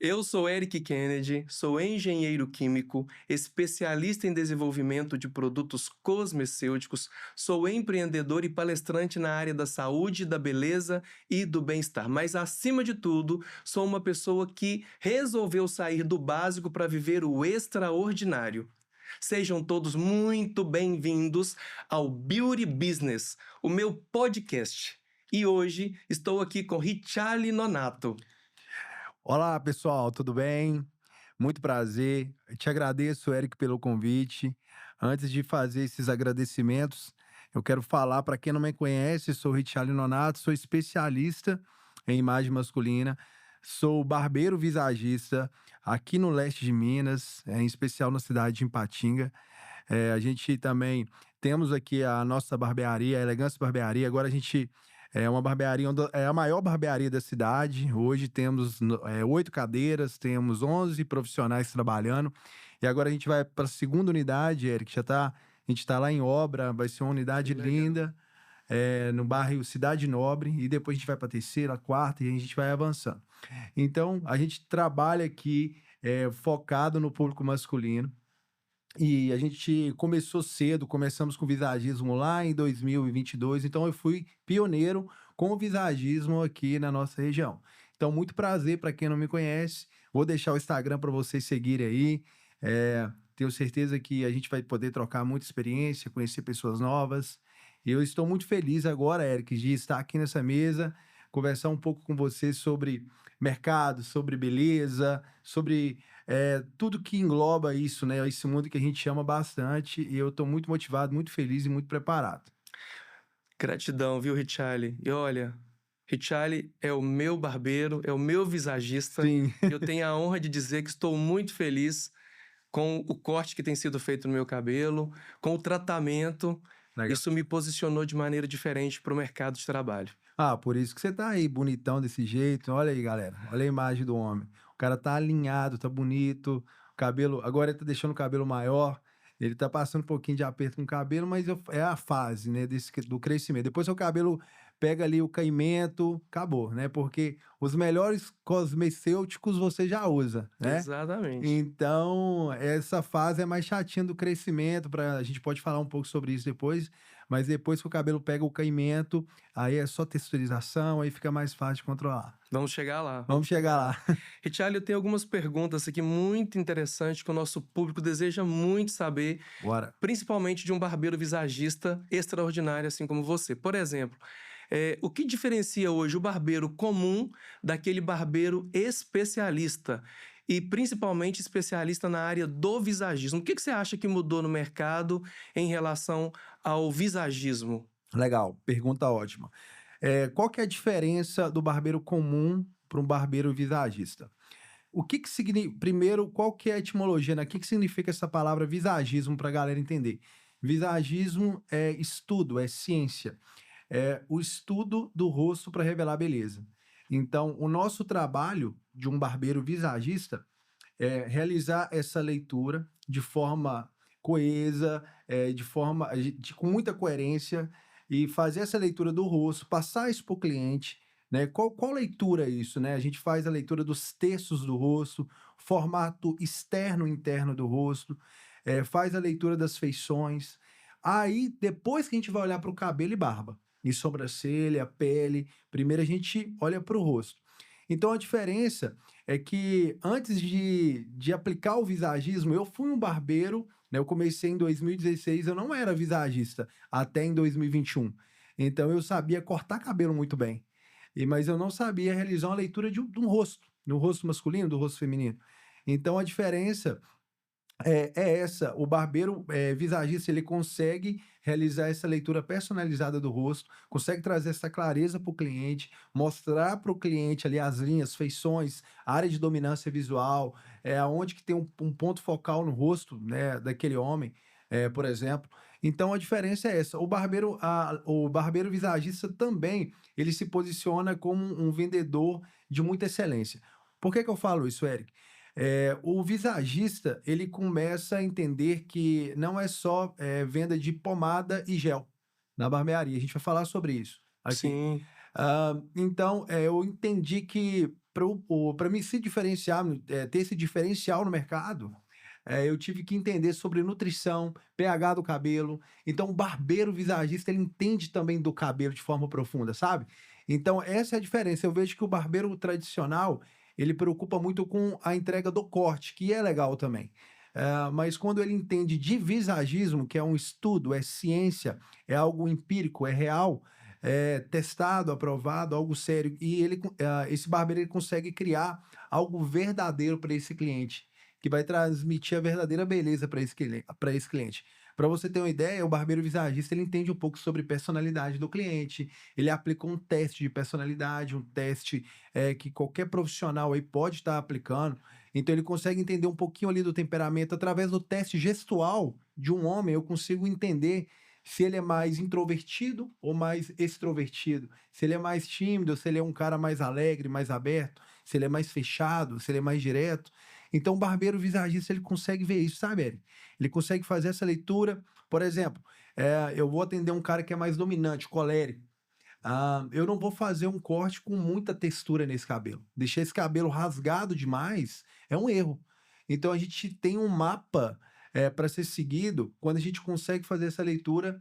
Eu sou Eric Kennedy, sou engenheiro químico, especialista em desenvolvimento de produtos cosmecêuticos, sou empreendedor e palestrante na área da saúde, da beleza e do bem-estar. Mas, acima de tudo, sou uma pessoa que resolveu sair do básico para viver o extraordinário. Sejam todos muito bem-vindos ao Beauty Business, o meu podcast. E hoje estou aqui com Richale Nonato. Olá, pessoal, tudo bem? Muito prazer. Eu te agradeço, Eric, pelo convite. Antes de fazer esses agradecimentos, eu quero falar para quem não me conhece, sou Richale Nonato, sou especialista em imagem masculina, sou barbeiro visagista aqui no leste de Minas, em especial na cidade de Ipatinga. A gente também temos aqui a nossa barbearia, a Elegância Barbearia. Agora a gente é uma barbearia, é a maior barbearia da cidade. Hoje temos 8 cadeiras, temos 11 profissionais trabalhando. E agora a gente vai para a segunda unidade, Eric, a gente está lá em obra, vai ser uma unidade linda, no bairro Cidade Nobre. E depois a gente vai para a terceira, a quarta e a gente vai avançando. Então, a gente trabalha aqui focado no público masculino. E a gente começou cedo, começamos com visagismo lá em 2022, então eu fui pioneiro com o visagismo aqui na nossa região. Então, muito prazer para quem não me conhece, vou deixar o Instagram para vocês seguirem aí. Tenho certeza que a gente vai poder trocar muita experiência, conhecer pessoas novas. E eu estou muito feliz agora, Eric, de estar aqui nessa mesa, conversar um pouco com você sobre mercado, sobre beleza, sobre tudo que engloba isso, né? Esse mundo que a gente ama bastante. E eu estou muito motivado, muito feliz e muito preparado. Gratidão, viu, Richale? E olha, Richale é o meu barbeiro, é o meu visagista. Sim. E eu tenho a honra de dizer que estou muito feliz com o corte que tem sido feito no meu cabelo, com o tratamento. Legal. Isso me posicionou de maneira diferente para o mercado de trabalho. Por isso que você tá aí, bonitão desse jeito. Olha aí, galera. Olha a imagem do homem. O cara tá alinhado, tá bonito. O cabelo, agora ele tá deixando o cabelo maior. Ele tá passando um pouquinho de aperto no cabelo, mas é a fase, né, do crescimento. Depois seu cabelo pega ali o caimento, acabou, né? Porque os melhores cosmecêuticos você já usa, né? Exatamente. Então, essa fase é mais chatinha do crescimento, a gente pode falar um pouco sobre isso depois, mas depois que o cabelo pega o caimento, aí é só texturização, aí fica mais fácil de controlar. Vamos chegar lá. Vamos chegar lá. Richale, eu tenho algumas perguntas aqui muito interessantes que o nosso público deseja muito saber, Bora. principalmente de um barbeiro visagista extraordinário, assim como você. Por exemplo, o que diferencia hoje o barbeiro comum daquele barbeiro especialista? E principalmente especialista na área do visagismo. O que você acha que mudou no mercado em relação ao visagismo? Legal, pergunta ótima. Qual que é a diferença do barbeiro comum para um barbeiro visagista? O que que significa? Primeiro, qual que é a etimologia, né? O que que significa essa palavra visagismo para a galera entender? Visagismo é estudo, é ciência. É o estudo do rosto para revelar beleza. Então, o nosso trabalho de um barbeiro visagista é realizar essa leitura de forma coesa, com muita coerência e fazer essa leitura do rosto, passar isso para o cliente, né? Qual leitura é isso, né? A gente faz a leitura dos terços do rosto, formato externo e interno do rosto, faz a leitura das feições. Aí, depois que a gente vai olhar para o cabelo e barba, e sobrancelha, pele, primeiro a gente olha para o rosto. Então a diferença é que antes de aplicar o visagismo, eu fui um barbeiro, né? Eu comecei em 2016, eu não era visagista até em 2021. Então eu sabia cortar cabelo muito bem, mas eu não sabia realizar uma leitura de um rosto, do rosto masculino, do rosto feminino. Então a diferença é essa, o barbeiro visagista, ele consegue realizar essa leitura personalizada do rosto, consegue trazer essa clareza para o cliente, mostrar para o cliente ali as linhas, feições, área de dominância visual, onde que tem um ponto focal no rosto, né, daquele homem, por exemplo. Então a diferença é essa, o barbeiro visagista também, ele se posiciona como um vendedor de muita excelência. Por que eu falo isso, Eric? O visagista, ele começa a entender que não é só venda de pomada e gel na barbearia. A gente vai falar sobre isso aqui. Sim. Então, eu entendi que para mim se diferenciar, ter esse diferencial no mercado, eu tive que entender sobre nutrição, pH do cabelo. Então, o barbeiro visagista, ele entende também do cabelo de forma profunda, sabe? Então, essa é a diferença. Eu vejo que o barbeiro tradicional, ele preocupa muito com a entrega do corte, que é legal também. Mas quando ele entende de visagismo, que é um estudo, é ciência, é algo empírico, é real, é testado, aprovado, algo sério, e esse barbeiro ele consegue criar algo verdadeiro para esse cliente, que vai transmitir a verdadeira beleza para esse cliente. Para você ter uma ideia, o barbeiro visagista ele entende um pouco sobre personalidade do cliente, ele aplica um teste de personalidade, um teste que qualquer profissional aí pode estar aplicando. Então ele consegue entender um pouquinho ali do temperamento através do teste gestual de um homem. Eu consigo entender se ele é mais introvertido ou mais extrovertido, se ele é mais tímido, se ele é um cara mais alegre, mais aberto, se ele é mais fechado, se ele é mais direto. Então, o barbeiro visagista, ele consegue ver isso, sabe, Eric? Ele consegue fazer essa leitura. Por exemplo, eu vou atender um cara que é mais dominante, colérico. Eu não vou fazer um corte com muita textura nesse cabelo. Deixar esse cabelo rasgado demais é um erro. Então, a gente tem um mapa para ser seguido quando a gente consegue fazer essa leitura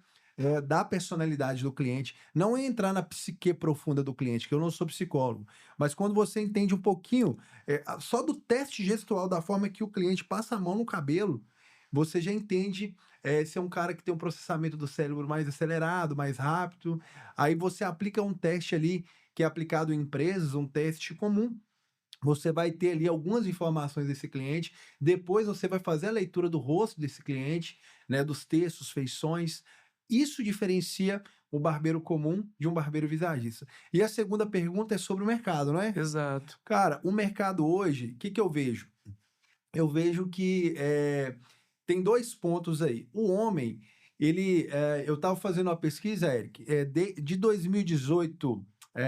da personalidade do cliente. Não é entrar na psique profunda do cliente, que eu não sou psicólogo, mas quando você entende um pouquinho, só do teste gestual, da forma que o cliente passa a mão no cabelo, você já entende se é um cara que tem um processamento do cérebro mais acelerado, mais rápido. Aí você aplica um teste ali que é aplicado em empresas, um teste comum. Você vai ter ali algumas informações desse cliente, depois você vai fazer a leitura do rosto desse cliente, né, dos textos, feições. Isso diferencia o barbeiro comum de um barbeiro visagista. E a segunda pergunta é sobre o mercado, não é? Exato. Cara, o mercado hoje, o que que eu vejo? Eu vejo que tem 2 pontos aí. O homem, eu estava fazendo uma pesquisa, Eric, de 2018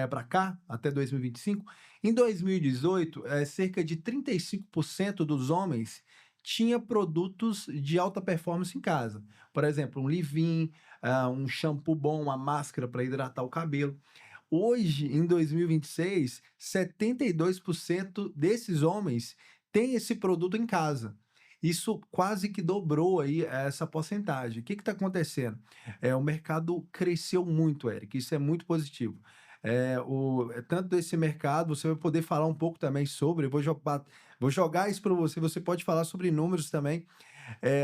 para cá, até 2025. Em 2018, cerca de 35% dos homens tinha produtos de alta performance em casa. Por exemplo, um leave-in, um shampoo bom, uma máscara para hidratar o cabelo. Hoje, em 2026, 72% desses homens têm esse produto em casa. Isso quase que dobrou aí essa porcentagem. O que está acontecendo? O mercado cresceu muito, Eric. Isso é muito positivo. Tanto desse mercado, você vai poder falar um pouco também sobre. Vou jogar isso para você. Você pode falar sobre números também.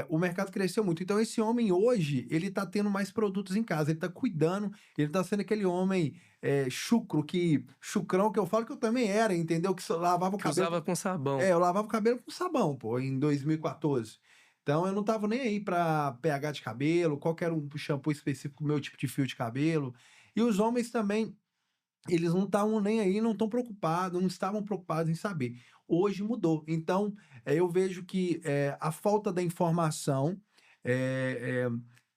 O mercado cresceu muito. Então, esse homem hoje, ele tá tendo mais produtos em casa, ele tá cuidando, ele tá sendo aquele homem chucrão que eu falo que eu também era, entendeu? Que só lavava o Que cabelo. usava com sabão. Eu lavava o cabelo com sabão, pô, em 2014. Então, eu não tava nem aí pra pH de cabelo, qual que era um shampoo específico pro meu tipo de fio de cabelo. E os homens também, eles não estavam nem aí, não estão preocupados, não estavam preocupados em saber. Hoje mudou. Então, eu vejo que a falta da informação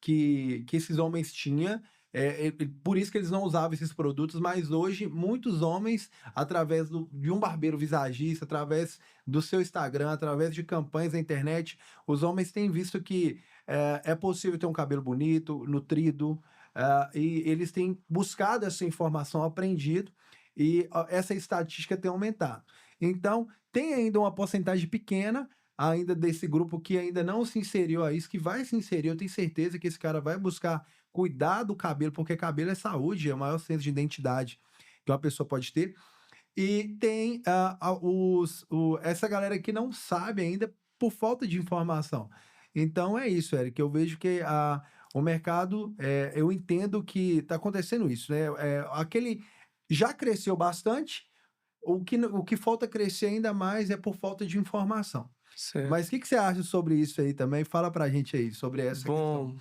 que esses homens tinham, por isso que eles não usavam esses produtos, mas hoje muitos homens, através de um barbeiro visagista, através do seu Instagram, através de campanhas na internet, os homens têm visto que é possível ter um cabelo bonito, nutrido, e eles têm buscado essa informação, aprendido, e essa estatística tem aumentado. Então, tem ainda uma porcentagem pequena ainda desse grupo que ainda não se inseriu a isso, que vai se inserir. Eu tenho certeza que esse cara vai buscar cuidar do cabelo, porque cabelo é saúde, é o maior senso de identidade que uma pessoa pode ter. E tem essa galera que não sabe ainda por falta de informação. Então é isso, Eric. Eu vejo que o mercado, eu entendo que está acontecendo isso, né? Aquele já cresceu bastante, o que falta crescer ainda mais é por falta de informação. Certo. Mas o que que você acha sobre isso aí também? Fala pra gente aí sobre essa questão. Bom,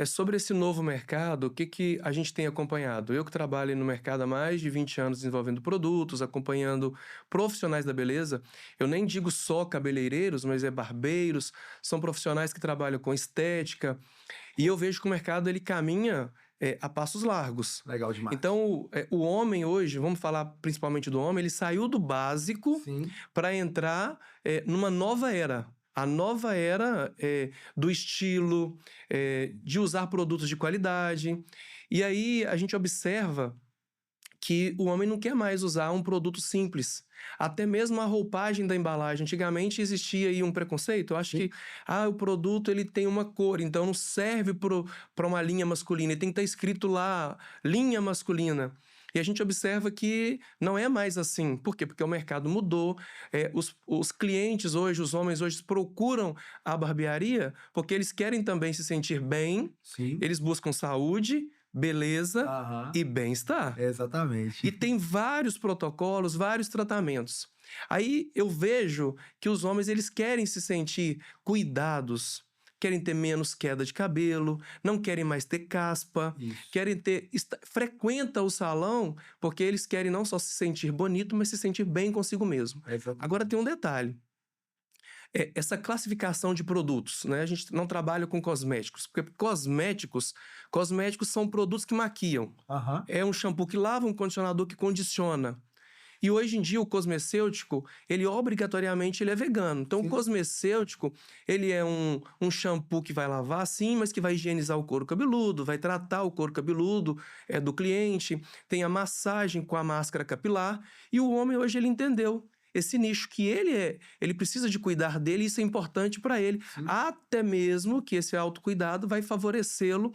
sobre esse novo mercado, o que que a gente tem acompanhado? Eu que trabalho no mercado há mais de 20 anos desenvolvendo produtos, acompanhando profissionais da beleza, eu nem digo só cabeleireiros, mas barbeiros, são profissionais que trabalham com estética, e eu vejo que o mercado ele caminha a passos largos. Legal demais. Então, o homem hoje, vamos falar principalmente do homem, ele saiu do básico Sim, para entrar numa nova era. A nova era do estilo, de usar produtos de qualidade. E aí a gente observa que o homem não quer mais usar um produto simples. Até mesmo a roupagem da embalagem. Antigamente existia aí um preconceito. Eu acho Sim. que o produto ele tem uma cor, então não serve para uma linha masculina. Ele tem que estar escrito lá, linha masculina. E a gente observa que não é mais assim. Por quê? Porque o mercado mudou. Os clientes hoje, os homens hoje procuram a barbearia porque eles querem também se sentir bem, Sim. eles buscam saúde, beleza Aham. e bem-estar. Exatamente. E tem vários protocolos, vários tratamentos. Aí eu vejo que os homens eles querem se sentir cuidados, querem ter menos queda de cabelo, não querem mais ter caspa, Isso. querem ter frequenta o salão porque eles querem não só se sentir bonito, mas se sentir bem consigo mesmo. Agora Exatamente. tem um detalhe. Essa classificação de produtos, né? A gente não trabalha com cosméticos, porque cosméticos são produtos que maquiam. Aham. É um shampoo que lava, um condicionador que condiciona. E hoje em dia o cosmecêutico, ele obrigatoriamente ele é vegano. Então o Sim. cosmecêutico, ele é um shampoo que vai lavar sim, mas que vai higienizar o couro cabeludo, vai tratar o couro cabeludo do cliente, tem a massagem com a máscara capilar. E o homem hoje ele entendeu esse nicho que ele precisa de cuidar dele e isso é importante para ele. Sim. Até mesmo que esse autocuidado vai favorecê-lo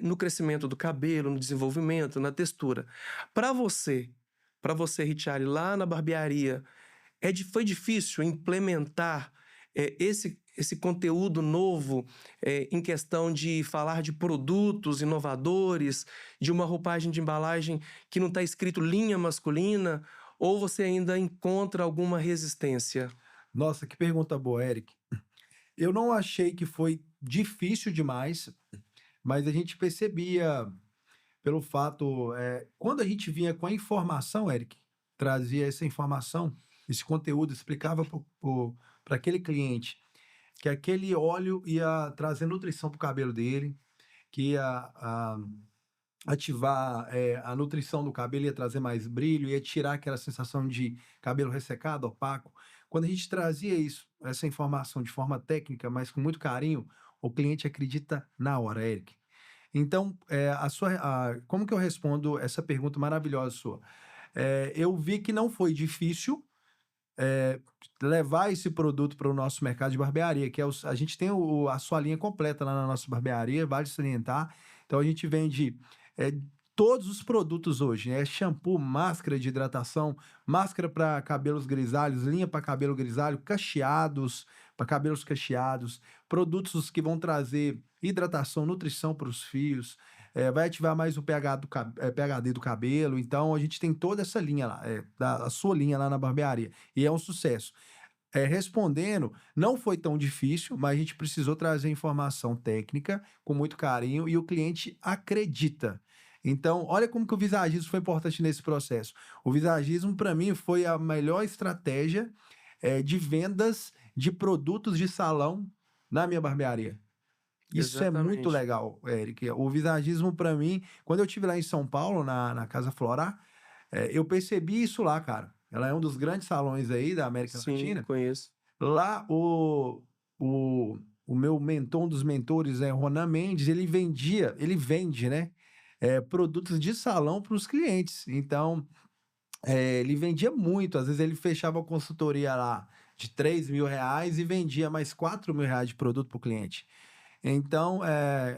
no crescimento do cabelo, no desenvolvimento, na textura. Para você, Richard, lá na barbearia, foi difícil implementar esse conteúdo novo em questão de falar de produtos inovadores, de uma roupagem de embalagem que não está escrito linha masculina, ou você ainda encontra alguma resistência? Nossa, que pergunta boa, Eric. Eu não achei que foi difícil demais, mas a gente percebia pelo fato, quando a gente vinha com a informação, Eric, trazia essa informação, esse conteúdo, explicava para aquele cliente que aquele óleo ia trazer nutrição para o cabelo dele, que ia ativar a nutrição do cabelo, ia trazer mais brilho, ia tirar aquela sensação de cabelo ressecado, opaco. Quando a gente trazia isso, essa informação de forma técnica, mas com muito carinho, o cliente acredita na hora, Eric. Então, como que eu respondo essa pergunta maravilhosa sua? Eu vi que não foi difícil levar esse produto para o nosso mercado de barbearia, que a gente tem a sua linha completa lá na nossa barbearia, vale salientar. Então, a gente vende todos os produtos hoje, né? Shampoo, máscara de hidratação, máscara para cabelos grisalhos, linha para cabelo grisalho, cacheados, para cabelos cacheados, produtos que vão trazer hidratação, nutrição para os fios, vai ativar mais o PHD do cabelo. Então, a gente tem toda essa linha lá, a sua linha lá na barbearia, e é um sucesso. Respondendo, não foi tão difícil, mas a gente precisou trazer informação técnica com muito carinho e o cliente acredita. Então, olha como que o visagismo foi importante nesse processo. O visagismo, para mim, foi a melhor estratégia de vendas de produtos de salão na minha barbearia. Isso é muito Exatamente. legal, Eric. O visagismo, para mim, quando eu estive lá em São Paulo, na Casa Flora, eu percebi isso lá, cara. Ela é um dos grandes salões aí da América Sim, Latina. conheço. Lá, o meu mentor, um dos mentores, Ronan Mendes, ele vende, né, produtos de salão para os clientes. Então, ele vendia muito. Às vezes ele fechava a consultoria lá de R$ 3.000 e vendia mais R$ 4.000 de produto para o cliente. Então,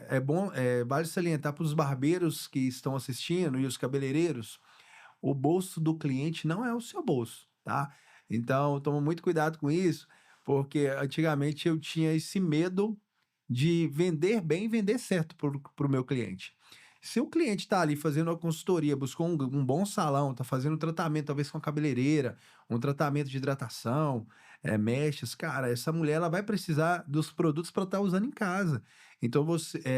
é bom, vale salientar para os barbeiros que estão assistindo e os cabeleireiros, o bolso do cliente não é o seu bolso, tá? Então, toma muito cuidado com isso, porque antigamente eu tinha esse medo de vender bem e vender certo para o meu cliente. Se o cliente está ali fazendo uma consultoria, buscou um bom salão, está fazendo um tratamento, talvez com a cabeleireira, um tratamento de hidratação, mechas, cara, essa mulher ela vai precisar dos produtos para estar usando em casa. Então,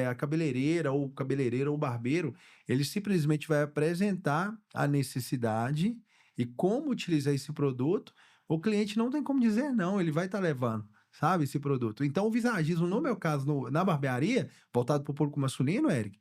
a cabeleireira, ou o cabeleireiro, ou o barbeiro, ele simplesmente vai apresentar a necessidade e como utilizar esse produto. O cliente não tem como dizer não, ele vai estar levando, sabe, esse produto. Então, o visagismo, no meu caso, na barbearia, voltado para o público masculino, Eric,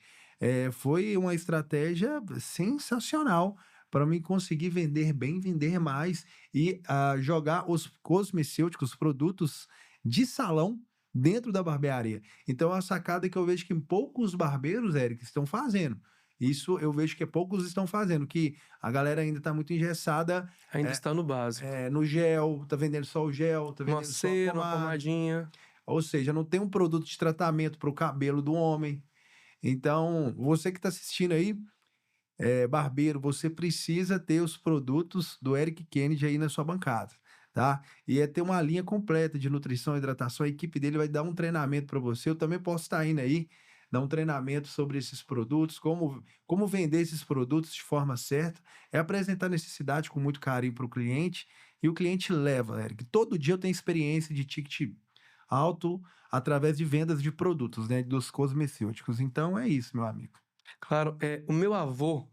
foi uma estratégia sensacional para mim conseguir vender bem, vender mais e jogar os cosmecêuticos, produtos de salão dentro da barbearia. Então, é uma sacada que eu vejo que poucos barbeiros, Eric, estão fazendo. Isso eu vejo que poucos estão fazendo, que a galera ainda está muito engessada Ainda está no básico. no gel, tá vendendo só o gel, tá Uma vendendo só a cera, uma pomada. pomadinha. Ou seja, não tem um produto de tratamento para o cabelo do homem. Então, você que está assistindo aí, barbeiro, você precisa ter os produtos do Eric Kennedy aí na sua bancada, tá? E ter uma linha completa de nutrição e hidratação. A equipe dele vai dar um treinamento para você. Eu também posso estar indo aí, dar um treinamento sobre esses produtos, como vender esses produtos de forma certa. É apresentar a necessidade com muito carinho para o cliente. E o cliente leva, Eric. Todo dia eu tenho experiência de ticket alto através de vendas de produtos, né? Dos cosmecêuticos. Então é isso, meu amigo. Claro, o meu avô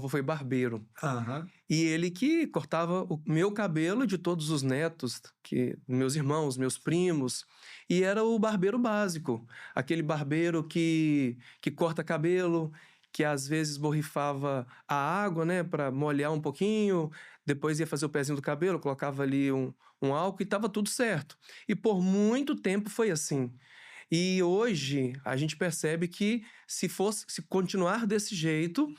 foi barbeiro. Aham. E ele que cortava o meu cabelo de todos os netos, que meus irmãos, meus primos, e era o barbeiro básico, aquele barbeiro que corta cabelo, que às vezes borrifava a água, né, para molhar um pouquinho, depois ia fazer o pezinho do cabelo, colocava ali um álcool e estava tudo certo. E por muito tempo foi assim. E hoje a gente percebe que se continuar desse jeito,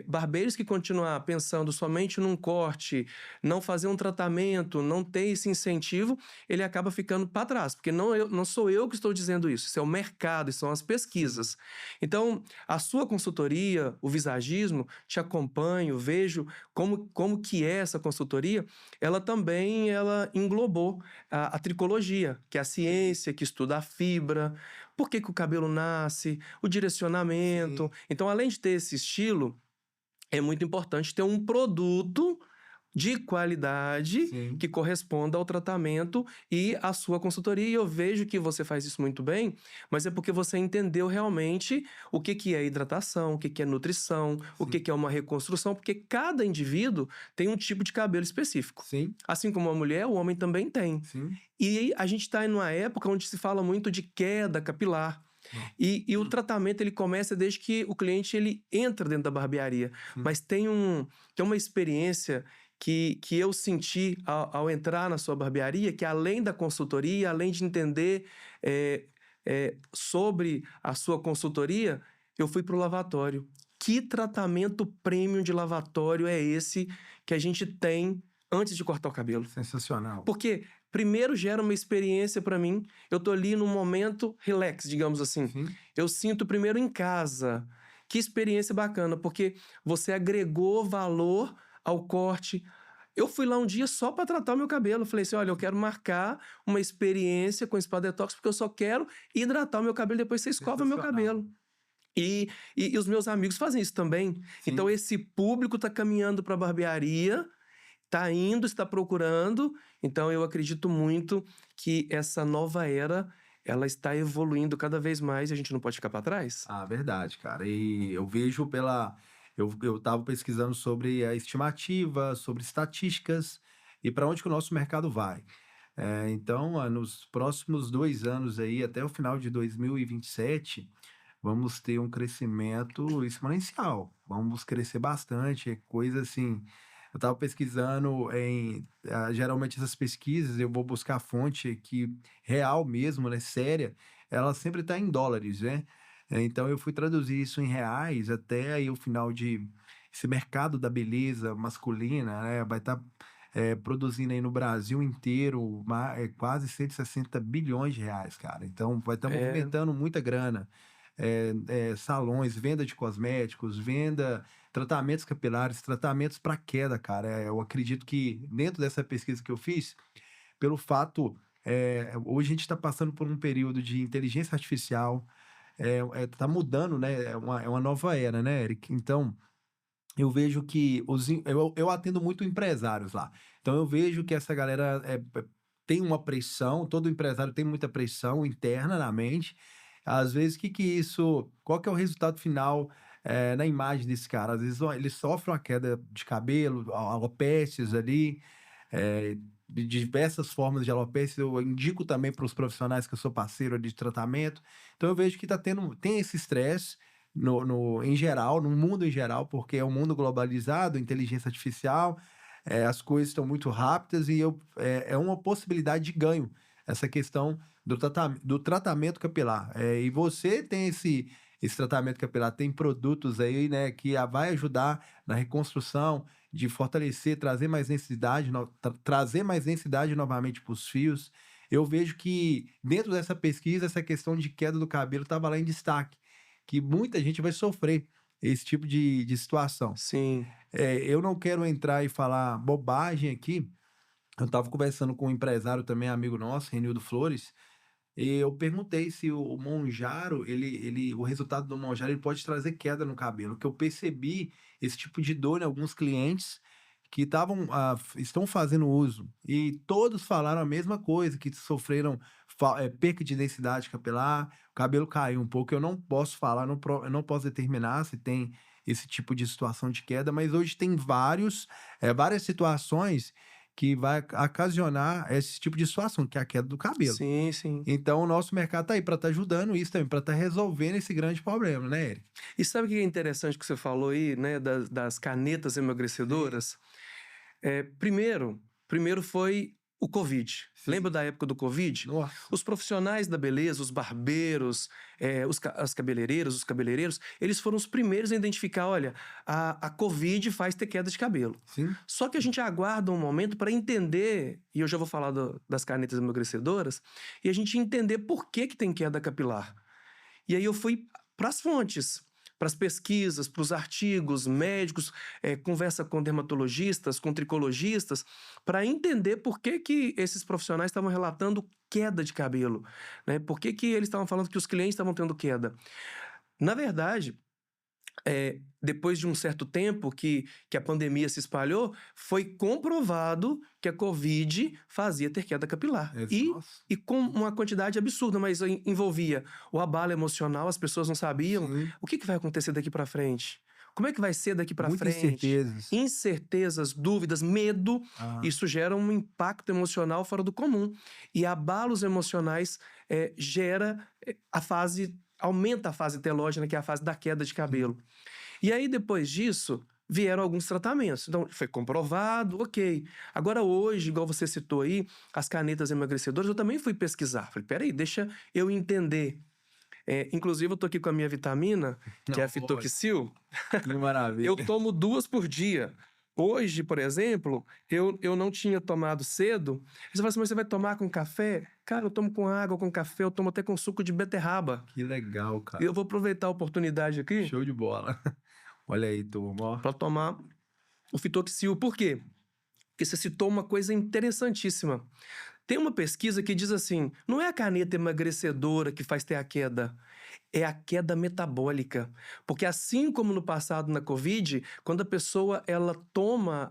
barbeiros que continuar pensando somente num corte, não fazer um tratamento, não ter esse incentivo, ele acaba ficando para trás, porque não sou eu que estou dizendo isso é o mercado, isso são as pesquisas. Então, a sua consultoria, o visagismo, te acompanho, vejo como que é essa consultoria, ela englobou a tricologia, que é a ciência que estuda a fibra, por que o cabelo nasce, o direcionamento. Sim. Então, além de ter esse estilo, é muito importante ter um produto de qualidade Sim. que corresponda ao tratamento e à sua consultoria. E eu vejo que você faz isso muito bem, mas é porque você entendeu realmente o que é hidratação, o que é nutrição, o Sim. que é uma reconstrução, porque cada indivíduo tem um tipo de cabelo específico. Sim. Assim como a mulher, o homem também tem. Sim. E a gente está em uma época onde se fala muito de queda capilar. E o tratamento ele começa desde que o cliente ele entra dentro da barbearia. Sim. Mas tem uma experiência que eu senti ao entrar na sua barbearia, que além da consultoria, além de entender sobre a sua consultoria, eu fui para o lavatório. Que tratamento premium de lavatório é esse que a gente tem antes de cortar o cabelo? Sensacional. Porque primeiro gera uma experiência para mim. Eu tô ali num momento relax, digamos assim. Sim. Eu sinto primeiro em casa. Que experiência bacana, porque você agregou valor ao corte. Eu fui lá um dia só para tratar o meu cabelo. Falei assim: olha, eu quero marcar uma experiência com Spa Detox, porque eu só quero hidratar o meu cabelo, depois você escova o meu Sensacional. cabelo. E os meus amigos fazem isso também. Sim. Então, esse público tá caminhando para a barbearia, tá indo, está procurando. Então, eu acredito muito que essa nova era, ela está evoluindo cada vez mais e a gente não pode ficar para trás. Ah, verdade, cara. E eu vejo eu estava pesquisando sobre a estimativa, sobre estatísticas e para onde que o nosso mercado vai. Então, nos próximos 2 anos aí, até o final de 2027, vamos ter um crescimento exponencial. Vamos crescer bastante, é coisa assim. Eu estava pesquisando geralmente essas pesquisas, eu vou buscar a fonte que real mesmo, né, séria, ela sempre está em dólares, né? Então eu fui traduzir isso em reais até aí o final de esse mercado da beleza masculina, né, vai estar produzindo aí no Brasil inteiro quase 160 bilhões de reais, cara. Então vai estar É, movimentando muita grana. Salões, venda de cosméticos, tratamentos capilares, tratamentos para queda, cara. Eu acredito que dentro dessa pesquisa que eu fiz, pelo fato, hoje a gente está passando por um período de inteligência artificial, tá mudando, né? É uma nova era, né, Eric? Então, eu vejo que eu atendo muito empresários lá. Então, eu vejo que essa galera tem uma pressão, todo empresário tem muita pressão interna na mente. Às vezes, qual que é o resultado final na imagem desse cara? Às vezes, ele sofre uma queda de cabelo, alopécias ali, de diversas formas de alopecia. Eu indico também para os profissionais que eu sou parceiro ali de tratamento. Então, eu vejo que tem esse estresse em geral, no mundo em geral, porque é um mundo globalizado, inteligência artificial, as coisas estão muito rápidas e é uma possibilidade de ganho essa questão do tratamento capilar. E você tem esse tratamento capilar tem produtos aí, né, que vai ajudar na reconstrução, de fortalecer, trazer mais densidade, trazer mais densidade novamente para os fios. Eu vejo que dentro dessa pesquisa, essa questão de queda do cabelo estava lá em destaque, que muita gente vai sofrer esse tipo de situação. Sim. Eu não quero entrar e falar bobagem aqui. Eu estava conversando com um empresário também, amigo nosso, Renildo Flores, e eu perguntei se o Monjaro, o resultado do Monjaro, ele pode trazer queda no cabelo, que eu percebi esse tipo de dor em alguns clientes que estão fazendo uso, e todos falaram a mesma coisa, que sofreram perca de densidade capilar, o cabelo caiu um pouco. Eu não posso falar, eu não posso determinar se tem esse tipo de situação de queda, mas hoje tem várias situações que vai ocasionar esse tipo de situação, que é a queda do cabelo. Sim, sim. Então, o nosso mercado tá aí para estar ajudando isso também, para estar resolvendo esse grande problema, né, Eric? E sabe o que é interessante que você falou aí, né, das canetas emagrecedoras? Primeiro foi o Covid. Sim. Lembra da época do Covid? Nossa. Os profissionais da beleza, os barbeiros, as cabeleireiras, os cabeleireiros, eles foram os primeiros a identificar, olha, a Covid faz ter queda de cabelo. Sim. Só que a gente aguarda um momento para entender, e eu já vou falar das canetas emagrecedoras, e a gente entender por que tem queda capilar. E aí eu fui para as fontes, para as pesquisas, para os artigos, médicos, conversa com dermatologistas, com tricologistas, para entender por que esses profissionais estavam relatando queda de cabelo, né? Por que eles estavam falando que os clientes estavam tendo queda. Na verdade, depois de um certo tempo que a pandemia se espalhou, foi comprovado que a Covid fazia ter queda capilar. Nossa. E com uma quantidade absurda, mas envolvia o abalo emocional, as pessoas não sabiam Sim. o que vai acontecer daqui para frente. Como é que vai ser daqui para Muitas frente? incertezas. Incertezas, dúvidas, medo. Isso gera um impacto emocional fora do comum. E abalos emocionais aumenta a fase telógena, que é a fase da queda de cabelo. E aí, depois disso, vieram alguns tratamentos. Então, foi comprovado, ok. Agora, hoje, igual você citou aí, as canetas emagrecedoras, eu também fui pesquisar. Falei, peraí, deixa eu entender. Inclusive, eu tô aqui com a minha vitamina, que é a Fitoxil. Que maravilha. Eu tomo 2 por dia. Hoje, por exemplo, eu não tinha tomado cedo. Você fala assim, mas você vai tomar com café? Cara, eu tomo com água, com café, eu tomo até com suco de beterraba. Que legal, cara. E eu vou aproveitar a oportunidade aqui. Show de bola. Olha aí, turma. Para tomar o Fitoxil. Por quê? Porque você citou uma coisa interessantíssima. Tem uma pesquisa que diz assim, não é a caneta emagrecedora que faz ter a queda, é a queda metabólica. Porque assim como no passado na Covid, quando a pessoa ela toma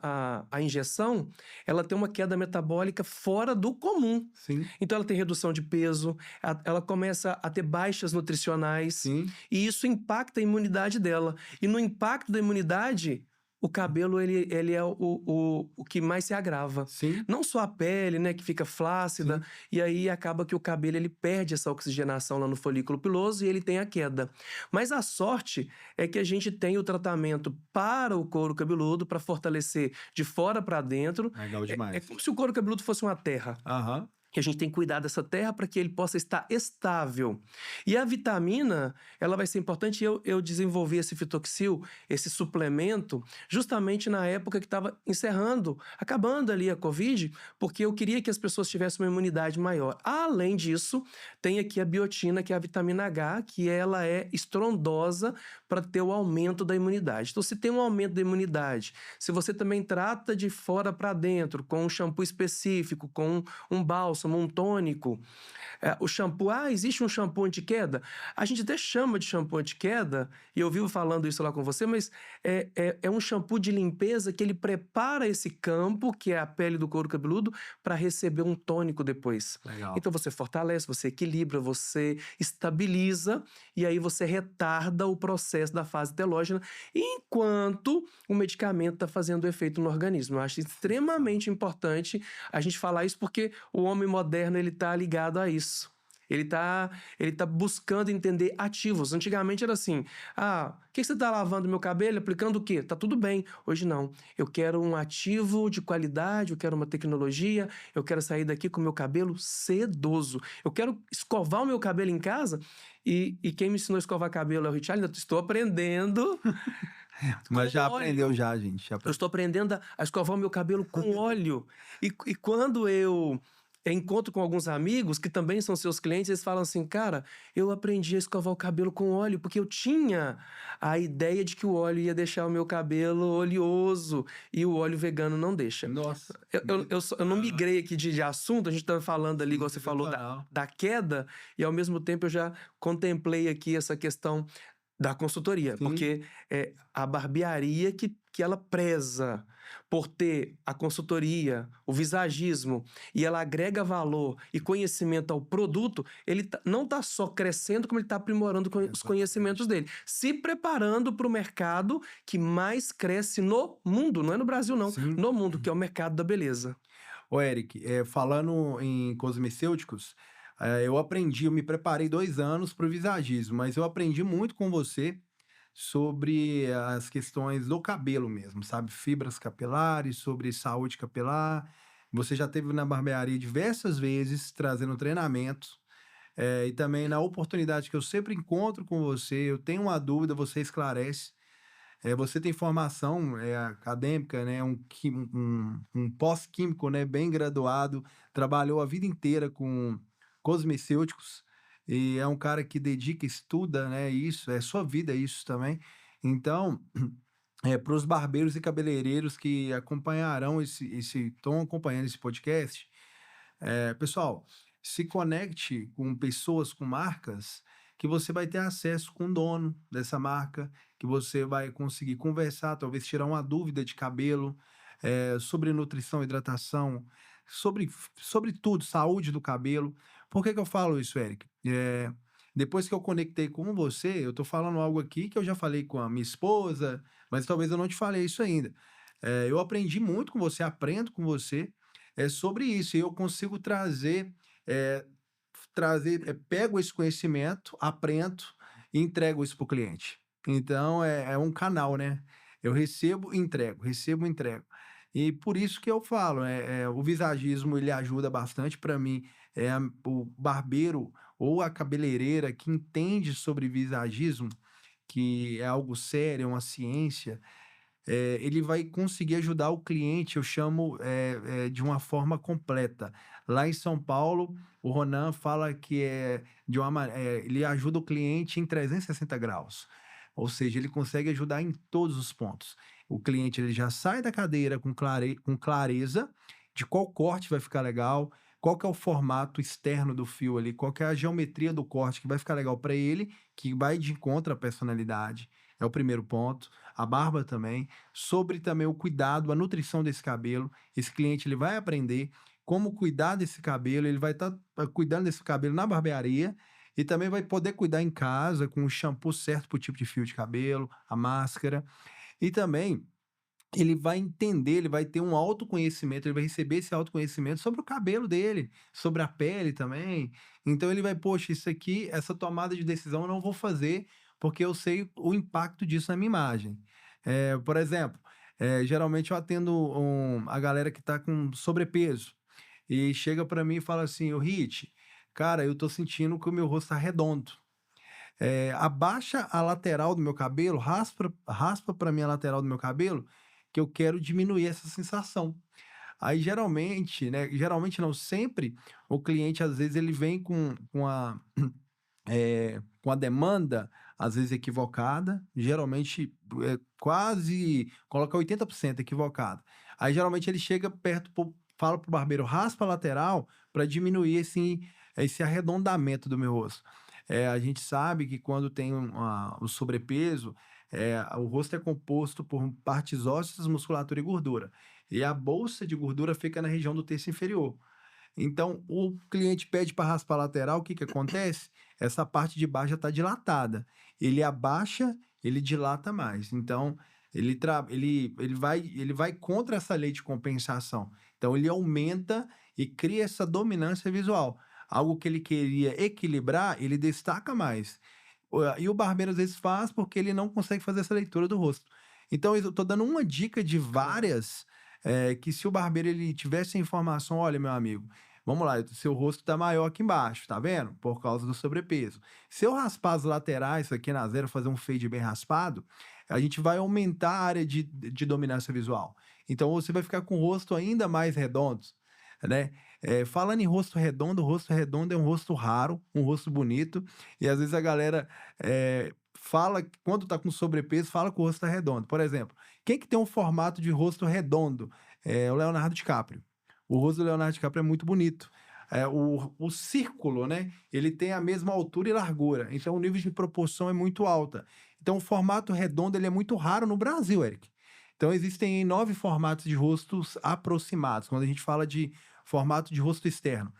a injeção, ela tem uma queda metabólica fora do comum. Sim. Então ela tem redução de peso, ela começa a ter baixas nutricionais. Sim. E isso impacta a imunidade dela. E no impacto da imunidade, o cabelo ele é o que mais se agrava. Sim. Não só a pele, né, que fica flácida, e aí acaba que o cabelo ele perde essa oxigenação lá no folículo piloso e ele tem a queda. Mas a sorte é que a gente tem o tratamento para o couro cabeludo, para fortalecer de fora para dentro. Legal demais. É como se o couro cabeludo fosse uma terra. Aham. Que a gente tem que cuidar dessa terra para que ele possa estar estável. E a vitamina, ela vai ser importante. Eu desenvolvi esse Fitoxil, esse suplemento, justamente na época que estava acabando ali a Covid, porque eu queria que as pessoas tivessem uma imunidade maior. Além disso, tem aqui a biotina, que é a vitamina H, que ela é estrondosa para ter o aumento da imunidade. Então, se tem um aumento da imunidade, se você também trata de fora para dentro, com um shampoo específico, com um bálsamo, um tônico, o shampoo, existe um shampoo anti-queda? A gente até chama de shampoo anti-queda, e eu vivo falando isso lá com você, mas é um shampoo de limpeza que ele prepara esse campo, que é a pele do couro cabeludo, para receber um tônico depois. Legal. Então você fortalece, você equilibra, você estabiliza, e aí você retarda o processo da fase telógena, enquanto o medicamento está fazendo efeito no organismo. Eu acho extremamente importante a gente falar isso, porque o homem moderno ele está ligado a isso. Ele tá buscando entender ativos. Antigamente era assim: o que você tá lavando meu cabelo? Aplicando o quê? Tá tudo bem. Hoje não. Eu quero um ativo de qualidade, eu quero uma tecnologia, eu quero sair daqui com o meu cabelo sedoso. Eu quero escovar o meu cabelo em casa. E quem me ensinou a escovar cabelo é o Richard. Ainda estou aprendendo Mas com já aprendeu óleo. já, gente. Eu estou aprendendo a escovar o meu cabelo com óleo. E quando eu encontro com alguns amigos que também são seus clientes, eles falam assim: cara, eu aprendi a escovar o cabelo com óleo, porque eu tinha a ideia de que o óleo ia deixar o meu cabelo oleoso e o óleo vegano não deixa. Nossa, Eu não migrei aqui de assunto, a gente estava falando ali, igual você falou, sensacional. da queda, e ao mesmo tempo eu já contemplei aqui essa questão da consultoria, Sim. porque é a barbearia que ela preza por ter a consultoria, o visagismo, e ela agrega valor e conhecimento ao produto, ele não está só crescendo, como ele está aprimorando os conhecimentos dele, se preparando para o mercado que mais cresce no mundo, não é no Brasil não, Sim. no mundo, que é o mercado da beleza. Ô, Eric, falando em cosmecêuticos, eu me preparei 2 anos para o visagismo, mas eu aprendi muito com você sobre as questões do cabelo mesmo, sabe? Fibras capilares, sobre saúde capilar. Você já esteve na barbearia diversas vezes trazendo treinamento, e também na oportunidade que eu sempre encontro com você, eu tenho uma dúvida, você esclarece. Você tem formação acadêmica, né? Um pós-químico, né? Bem graduado, trabalhou a vida inteira com cosmecêuticos e é um cara que dedica, estuda, né? Isso, é sua vida isso também. Então, para os barbeiros e cabeleireiros que acompanharão estão acompanhando esse podcast, pessoal, se conecte com pessoas, com marcas, que você vai ter acesso com o dono dessa marca, que você vai conseguir conversar, talvez tirar uma dúvida de cabelo, sobre nutrição, hidratação, sobre tudo, saúde do cabelo. Por que que eu falo isso, Eric? Depois que eu conectei com você, eu tô falando algo aqui que eu já falei com a minha esposa, mas talvez eu não te falei isso ainda. Eu aprendi muito com você, aprendo com você, sobre isso, e eu consigo eh, pego esse conhecimento, aprendo e entrego isso para o cliente. Então é um canal, né? Eu recebo e entrego, recebo e entrego. E por isso que eu falo, o visagismo ele ajuda bastante para mim. O barbeiro ou a cabeleireira que entende sobre visagismo, que é algo sério, é uma ciência, ele vai conseguir ajudar o cliente, eu chamo, de uma forma completa. Lá em São Paulo, o Ronan fala que ele ajuda o cliente em 360 graus, ou seja, ele consegue ajudar em todos os pontos. O cliente ele já sai da cadeira com clareza de qual corte vai ficar legal, qual que é o formato externo do fio ali, qual que é a geometria do corte que vai ficar legal para ele, que vai de encontro à personalidade, é o primeiro ponto. A barba também, sobre também o cuidado, a nutrição desse cabelo. Esse cliente ele vai aprender como cuidar desse cabelo, ele vai estar cuidando desse cabelo na barbearia e também vai poder cuidar em casa com o shampoo certo para o tipo de fio de cabelo, a máscara. E também ele vai entender, ele vai ter um autoconhecimento, ele vai receber esse autoconhecimento sobre o cabelo dele, sobre a pele também. Então ele vai, poxa, isso aqui, essa tomada de decisão eu não vou fazer porque eu sei o impacto disso na minha imagem. Por exemplo, geralmente eu atendo a galera que está com sobrepeso e chega para mim e fala assim, o Hit, cara, eu tô sentindo que o meu rosto tá redondo. Abaixa a lateral do meu cabelo, raspa para mim a lateral do meu cabelo, que eu quero diminuir essa sensação. Aí geralmente, né? Geralmente não, sempre o cliente às vezes ele vem com a demanda, às vezes equivocada, geralmente quase coloca 80% equivocada. Aí geralmente ele chega perto, fala pro barbeiro, raspa a lateral para diminuir esse arredondamento do meu rosto. A gente sabe que quando tem o sobrepeso, o rosto é composto por partes ósseas, musculatura e gordura. E a bolsa de gordura fica na região do terço inferior. Então, o cliente pede para raspar a lateral, o que que acontece? Essa parte de baixo já está dilatada. Ele abaixa, ele dilata mais. Então, ele vai contra essa lei de compensação. Então, ele aumenta e cria essa dominância visual. algo que ele queria equilibrar, ele destaca mais. E o barbeiro às vezes faz porque ele não consegue fazer essa leitura do rosto. Então eu tô dando uma dica de Claro. várias, que se o barbeiro ele tivesse a informação: "Olha, meu amigo, vamos lá, seu rosto tá maior aqui embaixo, tá vendo? Por causa do sobrepeso. Se eu raspar as laterais aqui na zero, fazer um fade bem raspado, a gente vai aumentar a área de dominância visual. Então você vai ficar com o rosto ainda mais redondo, né?" Falando em rosto redondo é um rosto raro, um rosto bonito, e às vezes a galera, fala que quando tá com sobrepeso, fala que o rosto tá redondo. Por exemplo, quem que tem um formato de rosto redondo? É o Leonardo DiCaprio. O rosto do Leonardo DiCaprio é muito bonito. O círculo, né, ele tem a mesma altura e largura, então o nível de proporção é muito alta. Então o formato redondo ele é muito raro no Brasil, Eric. Então existem 9 formatos de rostos aproximados, quando a gente fala de formato de rosto externo.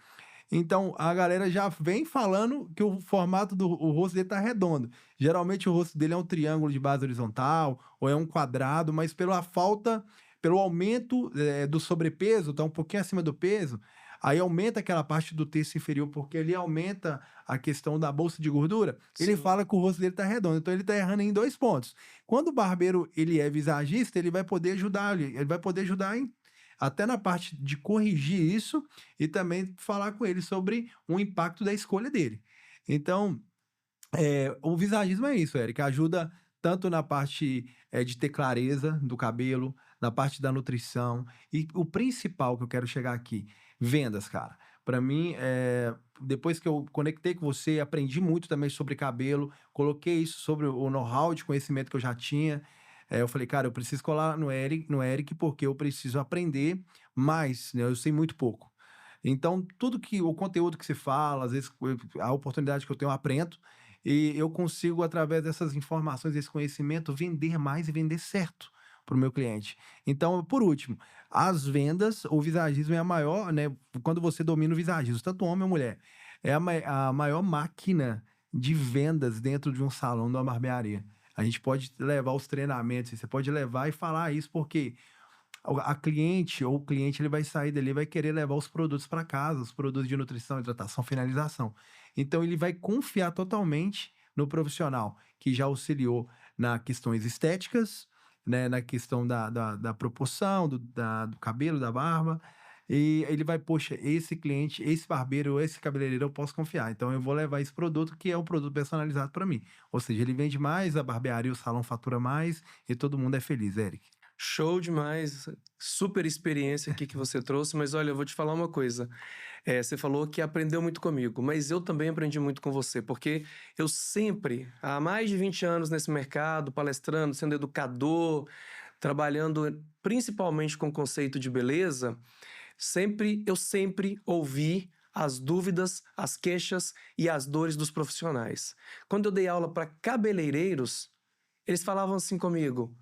Então a galera já vem falando que o formato do o rosto dele tá redondo. Geralmente o rosto dele é um triângulo de base horizontal ou é um quadrado, mas pelo aumento, do sobrepeso, tá um pouquinho acima do peso, aí aumenta aquela parte do terço inferior, porque ele aumenta a questão da bolsa de gordura, ele Sim. fala que o rosto dele tá redondo, então ele tá errando em 2 pontos. Quando o barbeiro ele é visagista, ele vai poder ajudar ele vai poder ajudar em até na parte de corrigir isso e também falar com ele sobre o impacto da escolha dele. Então, o visagismo é isso, Eric, ajuda tanto na parte, de ter clareza do cabelo, na parte da nutrição e o principal que eu quero chegar aqui, vendas, cara. Para mim, depois que eu conectei com você, aprendi muito também sobre cabelo, coloquei isso sobre o know-how de conhecimento que eu já tinha, eu falei: "Cara, eu preciso colar no Eric, porque eu preciso aprender mais, né, eu sei muito pouco". Então, tudo que o conteúdo que se fala, às vezes, a oportunidade que eu tenho, eu aprendo, e eu consigo, através dessas informações, desse conhecimento, vender mais e vender certo para o meu cliente. Então, por último, as vendas, o visagismo é a maior, né, quando você domina o visagismo, tanto homem ou mulher, é a maior máquina de vendas dentro de um salão, de uma barbearia. A gente pode levar os treinamentos, você pode levar e falar isso, porque a cliente ou o cliente ele vai sair dali, vai querer levar os produtos para casa, os produtos de nutrição, hidratação, finalização. Então ele vai confiar totalmente no profissional que já auxiliou na questões estéticas, né, na questão da proporção, do cabelo, da barba, e ele vai: "Poxa, esse cliente, esse barbeiro, esse cabeleireiro eu posso confiar, então eu vou levar esse produto que é um produto personalizado para mim". Ou seja, ele vende mais, a barbearia, o salão fatura mais e todo mundo é feliz, Eric. Show demais, super experiência aqui que você trouxe, mas olha, eu vou te falar uma coisa, você falou que aprendeu muito comigo, mas eu também aprendi muito com você, porque eu sempre, há mais de 20 anos nesse mercado, palestrando, sendo educador, trabalhando principalmente com conceito de beleza, eu sempre ouvi as dúvidas, as queixas e as dores dos profissionais. Quando eu dei aula para cabeleireiros, eles falavam assim comigo: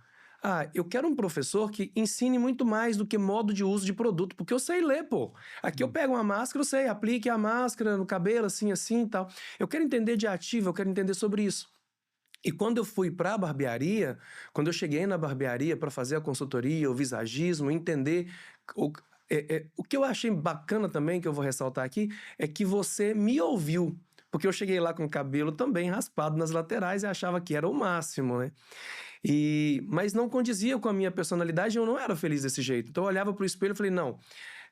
"Ah, eu quero um professor que ensine muito mais do que modo de uso de produto, porque eu sei ler, pô. Aqui eu Hum. pego uma máscara, eu sei, aplique a máscara no cabelo, assim, assim e tal. Eu quero entender de ativo, eu quero entender sobre isso". E quando eu fui para a barbearia, quando eu cheguei na barbearia para fazer a consultoria, o visagismo, entender o, o que eu achei bacana também, que eu vou ressaltar aqui, é que você me ouviu. Porque eu cheguei lá com o cabelo também raspado nas laterais e achava que era o máximo, né? Mas não condizia com a minha personalidade, eu não era feliz desse jeito. Então eu olhava para o espelho e falei: "Não,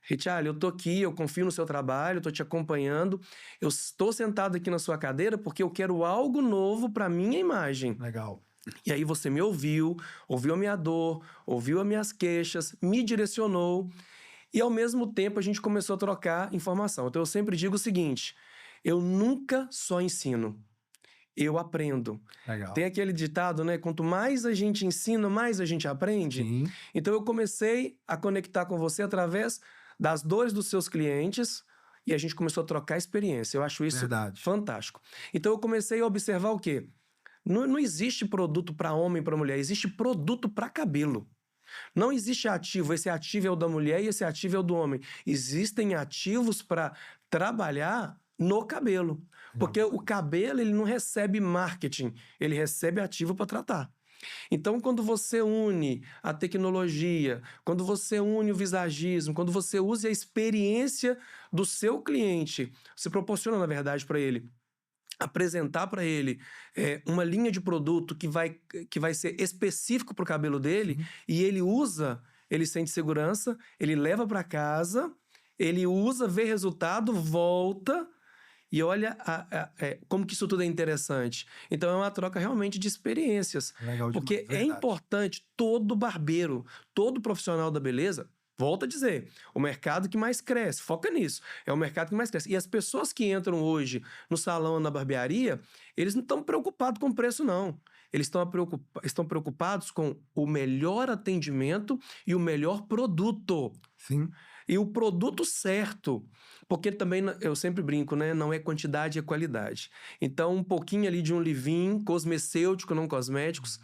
Richarlison, eu tô aqui, eu confio no seu trabalho, eu tô te acompanhando, eu estou sentado aqui na sua cadeira porque eu quero algo novo para minha imagem". Legal. E aí você me ouviu, ouviu a minha dor, ouviu as minhas queixas, me direcionou e ao mesmo tempo a gente começou a trocar informação. Então eu sempre digo o seguinte: eu nunca só ensino, eu aprendo. Legal. Tem aquele ditado, né? Quanto mais a gente ensina, mais a gente aprende. Sim, Então eu comecei a conectar com você através das dores dos seus clientes e a gente começou a trocar experiência. Eu acho isso verdade. fantástico. Então eu comecei a observar o quê? Não existe produto para homem e para mulher, existe produto para cabelo. Não existe ativo, esse ativo é o da mulher e esse ativo é o do homem. Existem ativos para trabalhar no cabelo. Não. Porque o cabelo ele não recebe marketing, ele recebe ativo para tratar. Então, quando você une a tecnologia, quando você une o visagismo, quando você usa a experiência do seu cliente, você proporciona, na verdade, para ele apresentar para ele uma linha de produto que vai ser específico para o cabelo dele, Sim, e ele usa, ele sente segurança, ele leva para casa, ele usa, vê resultado, volta e olha como que isso tudo é interessante. Então é uma troca realmente de experiências, legal demais, porque é verdade. importante todo barbeiro, todo profissional da beleza. Volto a dizer, o mercado que mais cresce, foca nisso, é o mercado que mais cresce. E as pessoas que entram hoje no salão, na barbearia, eles não estão preocupados com o preço, não. Eles estão preocupados com o melhor atendimento e o melhor produto. Sim, E o produto certo, porque também eu sempre brinco, né? Não é quantidade, é qualidade. Então, um pouquinho ali de um leave-in cosmecêutico, não cosméticos,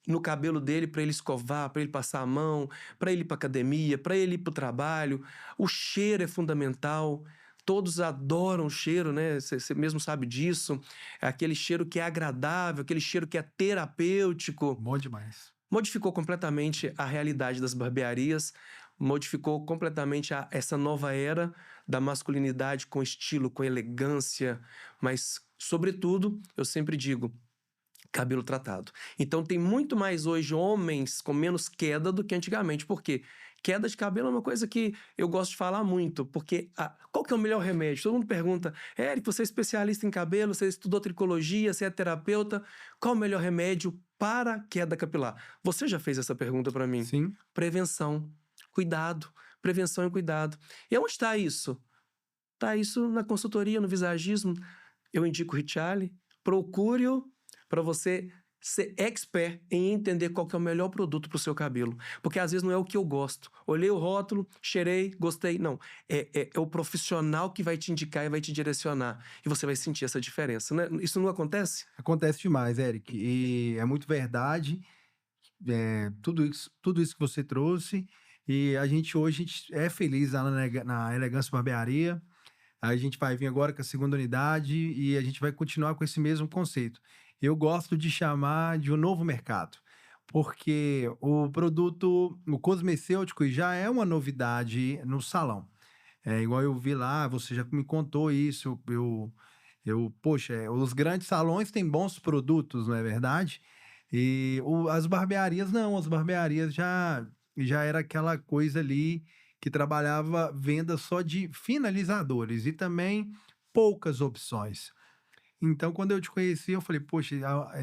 no cabelo dele para ele escovar, para ele passar a mão, para ele ir para academia, para ele ir para o trabalho. O cheiro é fundamental. Todos adoram o cheiro, né? Você mesmo sabe disso. É aquele cheiro que é agradável, aquele cheiro que é terapêutico. bom demais. Modificou completamente a realidade das barbearias, modificou completamente essa nova era da masculinidade com estilo, com elegância, mas, sobretudo, eu sempre digo, cabelo tratado. Então tem muito mais hoje homens com menos queda do que antigamente. Por quê? Queda de cabelo é uma coisa que eu gosto de falar muito, porque qual que é o melhor remédio? Todo mundo pergunta, Éric, você é especialista em cabelo, você estudou tricologia, você é terapeuta, qual o melhor remédio para queda capilar? Você já fez essa pergunta para mim? Sim, Prevenção, cuidado, prevenção e cuidado. E onde está isso? Está isso na consultoria, no visagismo. Eu indico o Richarley, procure-o para você ser expert em entender qual que é o melhor produto para o seu cabelo. Porque às vezes não é o que eu gosto. Olhei o rótulo, cheirei, gostei. Não. É o profissional que vai te indicar e vai te direcionar. E você vai sentir essa diferença, né? Isso não acontece? acontece demais, Eric. E é muito verdade, tudo isso que você trouxe. E a gente hoje é feliz lá na Elegância Barbearia. A gente vai vir agora com a segunda unidade e a gente vai continuar com esse mesmo conceito. Eu gosto de chamar de um novo mercado, porque o cosmecêutico já é uma novidade no salão. É igual eu vi lá, você já me contou isso, poxa, os grandes salões têm bons produtos, não é verdade? E as barbearias não, as barbearias já era aquela coisa ali que trabalhava venda só de finalizadores e também poucas opções. Então, quando eu te conheci, eu falei, poxa,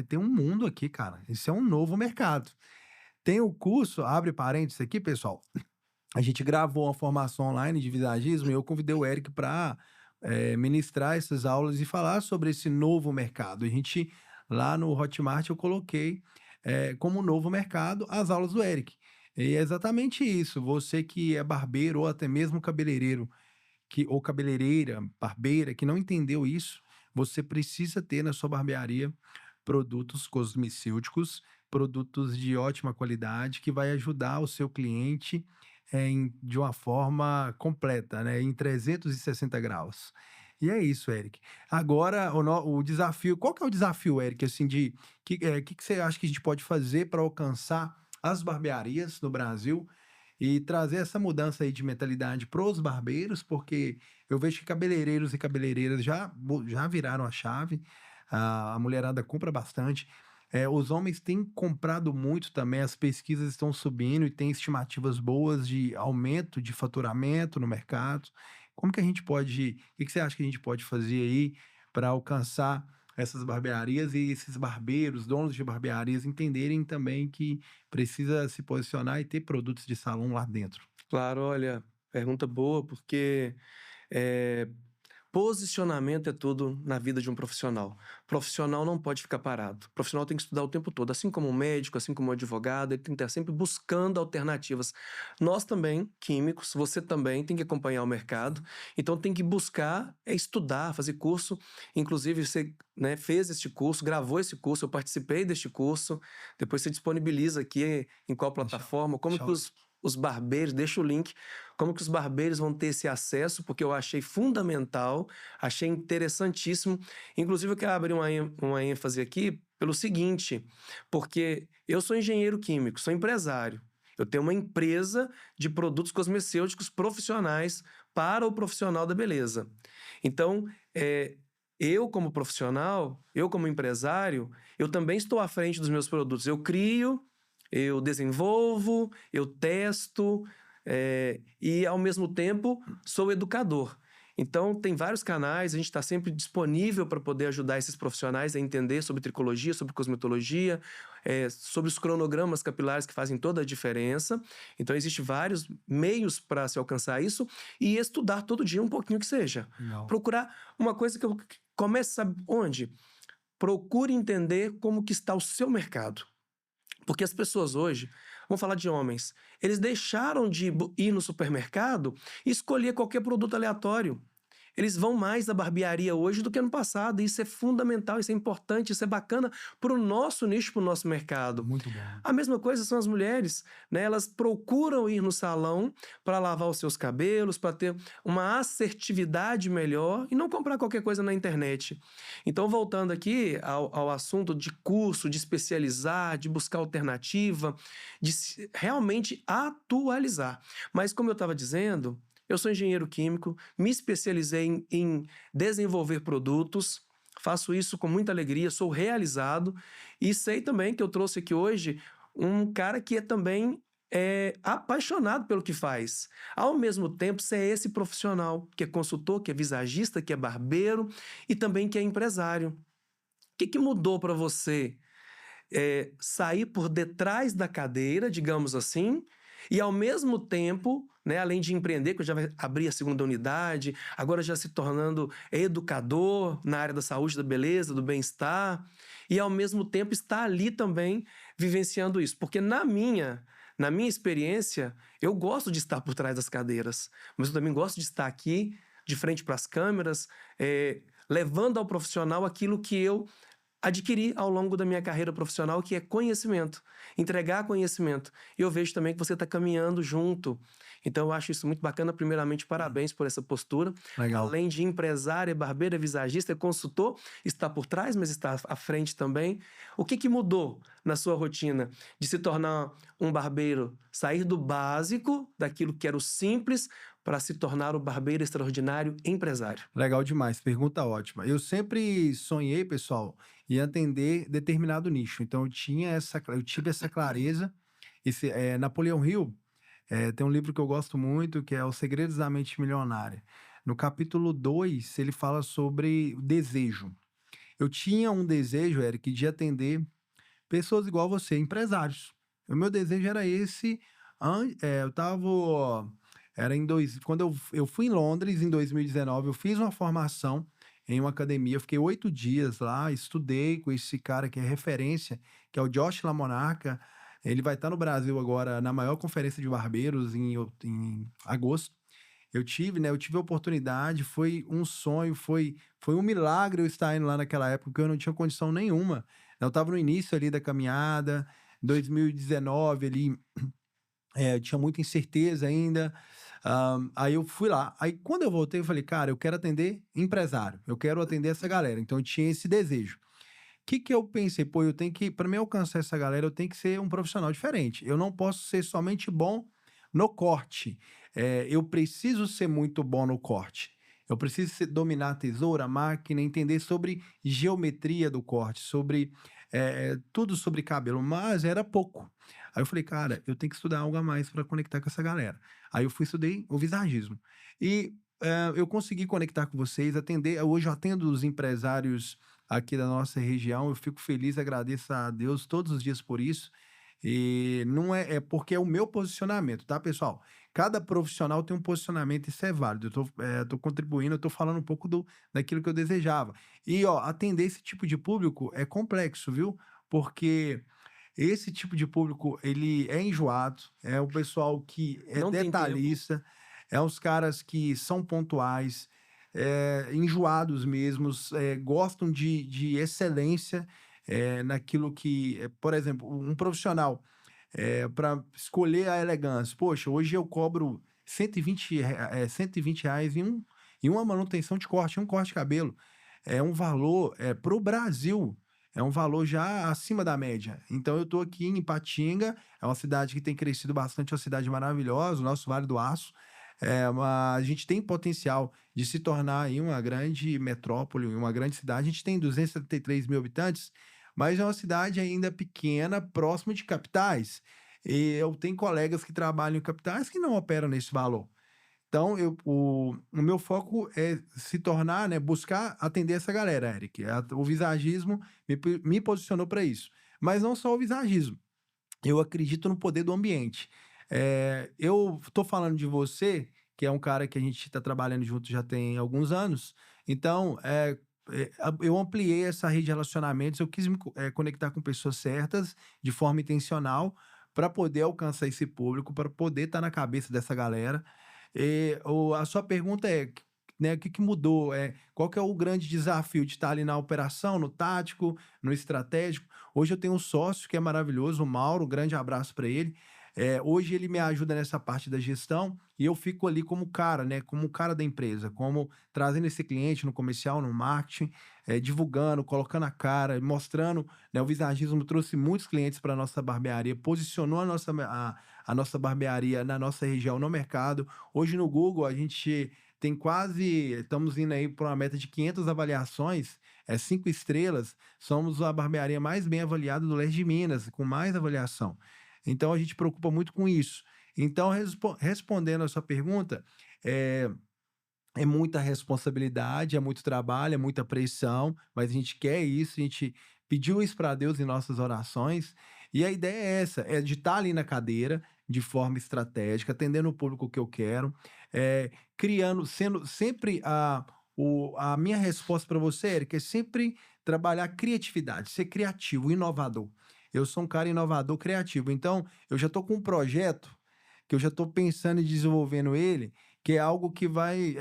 tem um mundo aqui, cara. Isso é um novo mercado. Tem o curso, abre parênteses aqui, pessoal. A gente gravou uma formação online de visagismo e eu convidei o Eric para ministrar essas aulas e falar sobre esse novo mercado. A gente, lá no Hotmart, eu coloquei como novo mercado as aulas do Eric. E é exatamente isso. Você que é barbeiro ou até mesmo cabeleireiro, ou cabeleireira, barbeira, que não entendeu isso, você precisa ter na sua barbearia produtos cosmecêuticos, produtos de ótima qualidade, que vai ajudar o seu cliente de uma forma completa, né, em 360 graus. E é isso, Eric. Agora, o desafio, qual que é o desafio, Eric, assim, que você acha que a gente pode fazer para alcançar as barbearias no Brasil e trazer essa mudança aí de mentalidade para os barbeiros, porque eu vejo que cabeleireiros e cabeleireiras já viraram a chave, a mulherada compra bastante. Os homens têm comprado muito também, as pesquisas estão subindo e tem estimativas boas de aumento de faturamento no mercado. Como que a gente pode, o que que você acha que a gente pode fazer aí para alcançar essas barbearias e esses barbeiros, donos de barbearias, entenderem também que precisa se posicionar e ter produtos de salão lá dentro? Claro, olha, pergunta boa, porque eh, posicionamento é tudo na vida de um profissional. Profissional não pode ficar parado. Profissional tem que estudar o tempo todo, assim como um médico, assim como um advogado, ele tem que estar sempre buscando alternativas. Nós também, químicos, você também tem que acompanhar o mercado, Sim. então tem que buscar, estudar, fazer curso. Inclusive, você, né, fez este curso, gravou esse curso, eu participei deste curso. Depois você disponibiliza aqui em qual Deixa, plataforma, como deixa que o link. os barbeiros, deixa o link, como que os barbeiros vão ter esse acesso, porque eu achei fundamental, achei interessantíssimo. Inclusive, eu quero abrir uma ênfase aqui pelo seguinte, porque eu sou engenheiro químico, sou empresário. Eu tenho uma empresa de produtos cosmecêuticos profissionais para o profissional da beleza. Então, eu como profissional, eu como empresário, eu também estou à frente dos meus produtos. Eu crio, eu desenvolvo, eu testo, e ao mesmo tempo sou educador. Então, tem vários canais, a gente está sempre disponível para poder ajudar esses profissionais a entender sobre tricologia, sobre cosmetologia, sobre os cronogramas capilares que fazem toda a diferença. Então, existem vários meios para se alcançar isso e estudar todo dia um pouquinho que seja. Não. Procurar uma coisa que eu comece, sabe onde? Procure entender como que está o seu mercado. Porque as pessoas hoje, vamos falar de homens, eles deixaram de ir no supermercado e escolher qualquer produto aleatório. Eles vão mais à barbearia hoje do que no passado. E isso é fundamental, isso é importante, isso é bacana para o nosso nicho, para o nosso mercado. Muito bom. A mesma coisa são as mulheres, né? Elas procuram ir no salão para lavar os seus cabelos, para ter uma assertividade melhor e não comprar qualquer coisa na internet. Então, voltando aqui ao assunto de curso, de especializar, de buscar alternativa, de realmente atualizar. Mas, como eu estava dizendo, eu sou engenheiro químico, me especializei em desenvolver produtos, faço isso com muita alegria, sou realizado e sei também que eu trouxe aqui hoje um cara que também é apaixonado pelo que faz. Ao mesmo tempo, você é esse profissional que é consultor, que é visagista, que é barbeiro e também que é empresário. O que mudou para você? Sair por detrás da cadeira, digamos assim, e ao mesmo tempo, né, além de empreender, que eu já abri a segunda unidade, agora já se tornando educador na área da saúde, da beleza, do bem-estar, e ao mesmo tempo estar ali também vivenciando isso. Porque na minha experiência, eu gosto de estar por trás das cadeiras, mas eu também gosto de estar aqui, de frente para as câmeras, levando ao profissional aquilo que eu adquiri ao longo da minha carreira profissional, que é conhecimento, entregar conhecimento. E eu vejo também que você está caminhando junto. Então, eu acho isso muito bacana. Primeiramente, parabéns por essa postura. Legal. Além de empresária, barbeira, visagista, consultor, está por trás, mas está à frente também. O que mudou na sua rotina de se tornar um barbeiro, sair do básico, daquilo que era o simples, para se tornar o barbeiro extraordinário empresário? Legal demais, pergunta ótima. Eu sempre sonhei, pessoal, em atender determinado nicho. Então eu tive essa clareza. Napoleão Hill tem um livro que eu gosto muito, que é Os Segredos da Mente Milionária. No capítulo 2, ele fala sobre o desejo. Eu tinha um desejo, Eric, de atender pessoas igual você, empresários. O meu desejo era esse. Eu tava. Quando eu fui em Londres em 2019, eu fiz uma formação em uma academia. Eu fiquei 8 dias lá, estudei com esse cara que é referência, que é o Josh Lamonarca. Ele vai estar no Brasil agora na maior conferência de barbeiros em agosto. Eu tive a oportunidade, foi um sonho, foi um milagre eu estar indo lá naquela época, porque eu não tinha condição nenhuma. Eu estava no início ali da caminhada, 2019 ali, eu tinha muita incerteza ainda. Aí eu fui lá. Aí quando eu voltei, eu falei, cara, eu quero atender empresário, eu quero atender essa galera. Então eu tinha esse desejo. O que eu pensei? Pô, eu tenho que, para mim alcançar essa galera, eu tenho que ser um profissional diferente. Eu não posso ser somente bom no corte. Eu preciso ser muito bom no corte. Eu preciso dominar a tesoura, a máquina, entender sobre geometria do corte, sobre tudo sobre cabelo, mas era pouco. Aí eu falei, cara, eu tenho que estudar algo a mais para conectar com essa galera. Aí eu estudei o visagismo. E eu consegui conectar com vocês, atender. Hoje eu atendo os empresários aqui da nossa região. Eu fico feliz, agradeço a Deus todos os dias por isso. E não é porque é o meu posicionamento, tá, pessoal? Cada profissional tem um posicionamento, isso é válido. Eu tô contribuindo, eu tô falando um pouco daquilo que eu desejava. E, ó, atender esse tipo de público é complexo, viu? Porque esse tipo de público, ele é enjoado, é o pessoal que é Não tem tempo. detalhista, é os caras que são pontuais, enjoados mesmos, gostam de excelência naquilo que, por exemplo, um profissional para escolher a elegância. Poxa, hoje eu cobro R$ 120 em uma manutenção de corte, um corte de cabelo. É um valor, para o Brasil, é um valor já acima da média. Então eu estou aqui em Ipatinga, é uma cidade que tem crescido bastante, é uma cidade maravilhosa, o nosso Vale do Aço. A gente tem potencial de se tornar aí uma grande metrópole, uma grande cidade. A gente tem 273 mil habitantes, mas é uma cidade ainda pequena, próxima de capitais. E eu tenho colegas que trabalham em capitais que não operam nesse valor. Então, o meu foco é se tornar, né, buscar atender essa galera, Eric. O visagismo me posicionou para isso. Mas não só o visagismo. Eu acredito no poder do ambiente. Eu estou falando de você, que é um cara que a gente está trabalhando junto já tem alguns anos. Então, eu ampliei essa rede de relacionamentos. Eu quis me conectar com pessoas certas, de forma intencional, para poder alcançar esse público, para poder estar na cabeça dessa galera. A sua pergunta é, né, o que que mudou? Qual que é o grande desafio de estar ali na operação, no tático, no estratégico? Hoje eu tenho um sócio que é maravilhoso, o Mauro, um grande abraço para ele. Hoje ele me ajuda nessa parte da gestão e eu fico ali como cara, né, como cara da empresa, como trazendo esse cliente no comercial, no marketing, divulgando, colocando a cara, mostrando, né, o visagismo trouxe muitos clientes para a nossa barbearia, posicionou a nossa barbearia na nossa região no mercado. Hoje no Google a gente tem estamos indo aí para uma meta de 500 avaliações, 5 estrelas, somos a barbearia mais bem avaliada do leste de Minas, com mais avaliação. Então a gente preocupa muito com isso. Então, respondendo a sua pergunta, é, é muita responsabilidade, é muito trabalho, é muita pressão, mas a gente quer isso, a gente pediu isso para Deus em nossas orações, e a ideia é essa, é de estar ali na cadeira, de forma estratégica, atendendo o público que eu quero, criando, sendo sempre a minha resposta para você, Eric, é sempre trabalhar criatividade, ser criativo, inovador. Eu sou um cara inovador, criativo, então eu já estou com um projeto que eu já estou pensando em desenvolvendo ele, que é algo que vai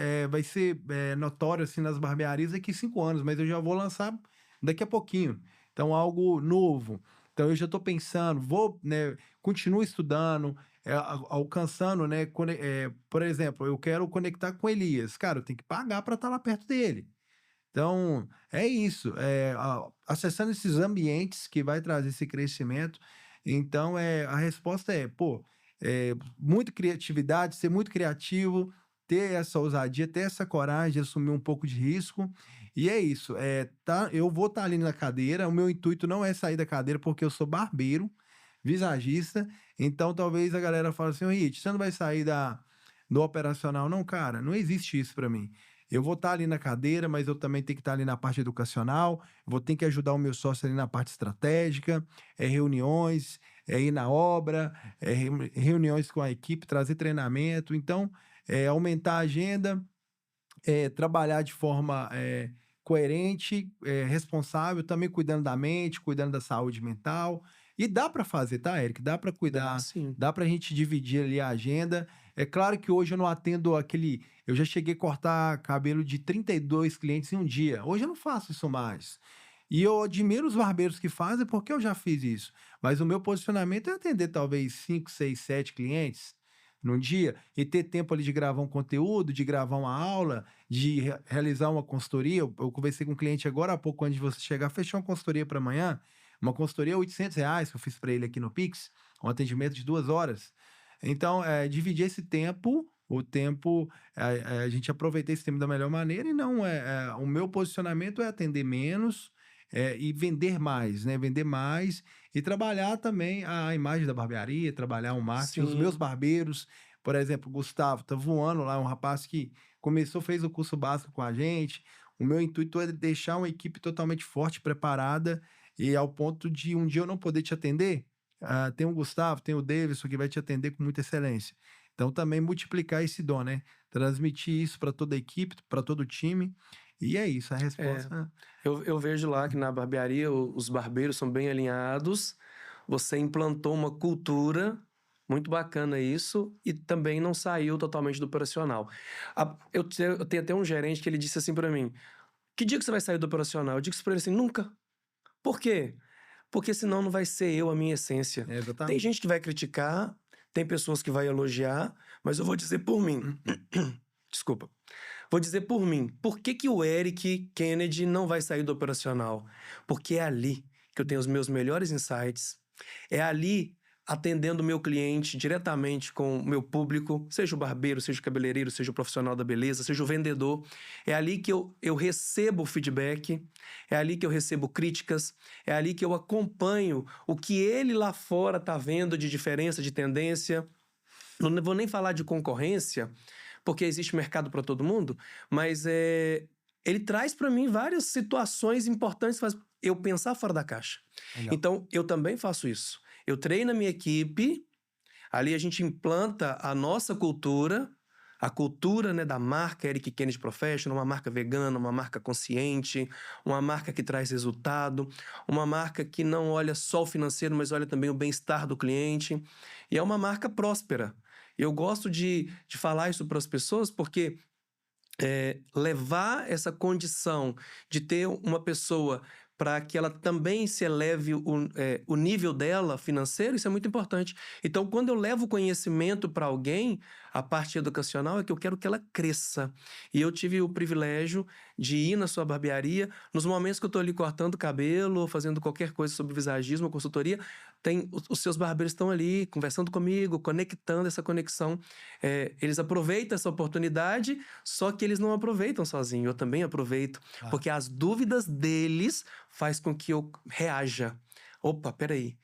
ser notório assim nas barbearias daqui 5 anos, mas eu já vou lançar daqui a pouquinho. Então, algo novo. Então, eu já estou pensando, né, continuo estudando, alcançando, né, por exemplo, eu quero conectar com Elias. Cara, eu tenho que pagar para estar lá perto dele. Então, é isso, acessando esses ambientes que vai trazer esse crescimento. Então, a resposta é, pô, muito criatividade, ser muito criativo, ter essa ousadia, ter essa coragem de assumir um pouco de risco. E é isso, eu vou estar ali na cadeira, o meu intuito não é sair da cadeira porque eu sou barbeiro, visagista, então talvez a galera fale assim: "Ô Rit, você não vai sair do operacional?" Não, cara, não existe isso para mim. Eu vou estar ali na cadeira, mas eu também tenho que estar ali na parte educacional, vou ter que ajudar o meu sócio ali na parte estratégica, reuniões, ir na obra, reuniões com a equipe, trazer treinamento. Então, aumentar a agenda, trabalhar de forma coerente, responsável, também cuidando da mente, cuidando da saúde mental. E dá para fazer, tá, Eric? Dá para Dá cuidar, sim. dá para a gente dividir ali a agenda. É claro que hoje eu não atendo aquele. Eu já cheguei a cortar cabelo de 32 clientes em um dia. Hoje eu não faço isso mais. E eu admiro os barbeiros que fazem porque eu já fiz isso. Mas o meu posicionamento é atender talvez 5, 6, 7 clientes num dia e ter tempo ali de gravar um conteúdo, de gravar uma aula, de realizar uma consultoria. Eu conversei com um cliente agora há pouco, antes de você chegar, fechou uma consultoria para amanhã, uma consultoria R$ 800 que eu fiz para ele aqui no Pix, um atendimento de 2 horas. Então, dividir esse tempo, o tempo, a gente aproveitar esse tempo da melhor maneira e não o meu posicionamento é atender menos, e vender mais, né? Vender mais e trabalhar também a imagem da barbearia, trabalhar o marketing. Os meus Sim. barbeiros, por exemplo, o Gustavo, tá voando lá, um rapaz que começou, fez o curso básico com a gente. O meu intuito é deixar uma equipe totalmente forte, preparada, e ao ponto de um dia eu não poder te atender, tem o Gustavo, tem o Davidson que vai te atender com muita excelência. Então, também multiplicar esse dom, né? Transmitir isso para toda a equipe, para todo o time. E é isso, a É, resposta. eu vejo lá que na barbearia os barbeiros são bem alinhados, você implantou uma cultura, muito bacana isso, e também não saiu totalmente do operacional. Eu tenho até um gerente que ele disse assim para mim: que dia que você vai sair do operacional? Eu disse para ele assim: nunca. Por quê? Porque senão não vai ser eu, a minha essência. É, Tem exatamente. gente que vai criticar, Tem pessoas que vai elogiar, mas eu vou dizer por mim. Desculpa. Vou dizer por mim. Por que que o Eric Kennedy não vai sair do operacional? Porque é ali que eu tenho os meus melhores insights. É ali, atendendo o meu cliente diretamente com o meu público, seja o barbeiro, seja o cabeleireiro, seja o profissional da beleza, seja o vendedor. É ali que eu recebo feedback, é ali que eu recebo críticas, é ali que eu acompanho o que ele lá fora está vendo de diferença, de tendência. Não vou nem falar de concorrência, porque existe mercado para todo mundo, mas ele traz para mim várias situações importantes, faz eu pensar fora da caixa. Legal. Então, eu também faço isso. Eu treino a minha equipe, ali a gente implanta a nossa cultura, a cultura, né, da marca Eric Kennedy Professional, uma marca vegana, uma marca consciente, uma marca que traz resultado, uma marca que não olha só o financeiro, mas olha também o bem-estar do cliente. E é uma marca próspera. Eu gosto de falar isso para as pessoas porque levar essa condição de ter uma pessoa para que ela também se eleve o nível dela financeiro, isso é muito importante. Então, quando eu levo conhecimento para alguém, a parte educacional é que eu quero que ela cresça. E eu tive o privilégio de ir na sua barbearia, nos momentos que eu estou ali cortando o cabelo, ou fazendo qualquer coisa sobre visagismo, consultoria, os seus barbeiros estão ali conversando comigo, conectando essa conexão. Eles aproveitam essa oportunidade, só que eles não aproveitam sozinhos, eu também aproveito. Ah. Porque as dúvidas deles faz com que eu reaja. Opa, peraí.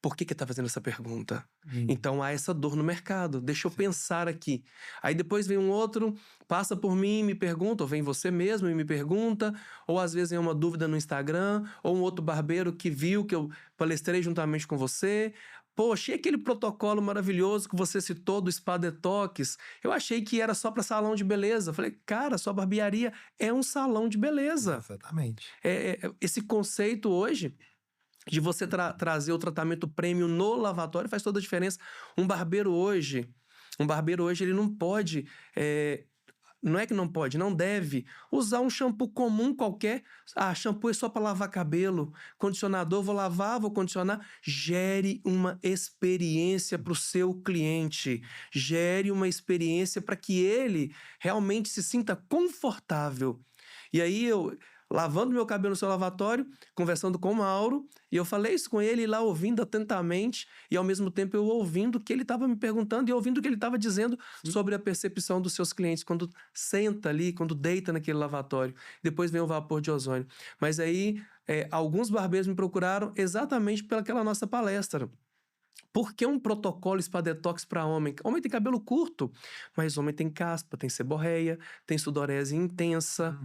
Por que tá fazendo essa pergunta? Então há essa dor no mercado. Deixa eu pensar aqui. Aí depois vem um outro, passa por mim e me pergunta, ou vem você mesmo e me pergunta, ou às vezes vem uma dúvida no Instagram, ou um outro barbeiro que viu que eu palestrei juntamente com você. Poxa, e aquele protocolo maravilhoso que você citou do Spa Detox? Eu achei que era só para salão de beleza. Eu falei, cara, sua barbearia é um salão de beleza. Exatamente. Esse conceito hoje de você trazer o tratamento premium no lavatório faz toda a diferença. Um barbeiro hoje ele não pode, não é que não pode, não deve usar um shampoo comum qualquer. Shampoo é só para lavar cabelo, condicionador, vou lavar, vou condicionar. Gere uma experiência para o seu cliente, gere uma experiência para que ele realmente se sinta confortável. E aí lavando meu cabelo no seu lavatório, conversando com o Mauro, e eu falei isso com ele lá ouvindo atentamente, e ao mesmo tempo eu ouvindo o que ele estava me perguntando e ouvindo o que ele estava dizendo sobre a percepção dos seus clientes, quando senta ali, quando deita naquele lavatório. Depois vem o vapor de ozônio. Mas aí, alguns barbeiros me procuraram exatamente pelaquela nossa palestra. Por que um protocolo Spa Detox para homem? Homem tem cabelo curto, mas homem tem caspa, tem seborreia, tem sudorese intensa.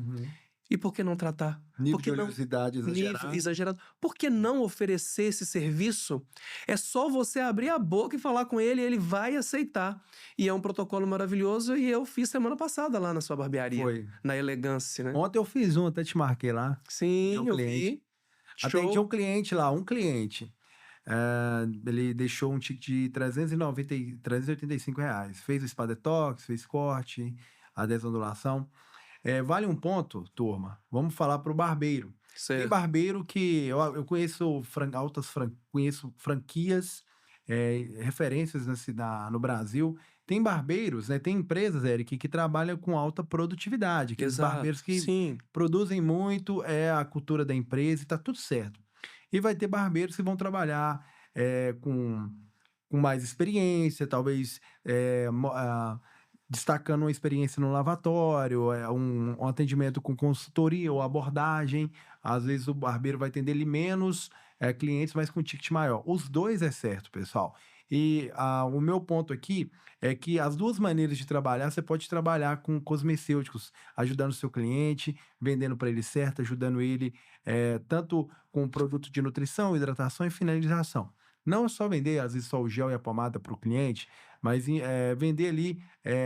E por que não tratar? Nível de oleosidade exagerado. Exagerado. Por que não oferecer esse serviço? É só você abrir a boca e falar com ele, ele vai aceitar. E é um protocolo maravilhoso e eu fiz semana passada lá na sua barbearia. Foi. Na Elegance, né? Ontem eu fiz até te marquei lá. Sim, eu vi. Atendi um cliente lá, ele deixou um ticket de R$385. Fez o Spa Detox, fez corte, a desondulação. Vale um ponto, turma. Vamos falar pro barbeiro. Certo. Tem barbeiro que eu conheço conheço franquias, referências no Brasil. Tem barbeiros, né? Tem empresas, Eric, que trabalham com alta produtividade. Aqueles barbeiros que produzem muito, é a cultura da empresa e tá tudo certo. E vai ter barbeiros que vão trabalhar com mais experiência, talvez destacando uma experiência no lavatório, um atendimento com consultoria ou abordagem. Às vezes o barbeiro vai atender menos clientes, mas com ticket maior. Os dois é certo, pessoal. E o meu ponto aqui é que as duas maneiras de trabalhar, você pode trabalhar com cosmecêuticos, ajudando o seu cliente, vendendo para ele certo, ajudando ele tanto com produto de nutrição, hidratação e finalização. Não é só vender, às vezes, só o gel e a pomada para o cliente, mas vender ali,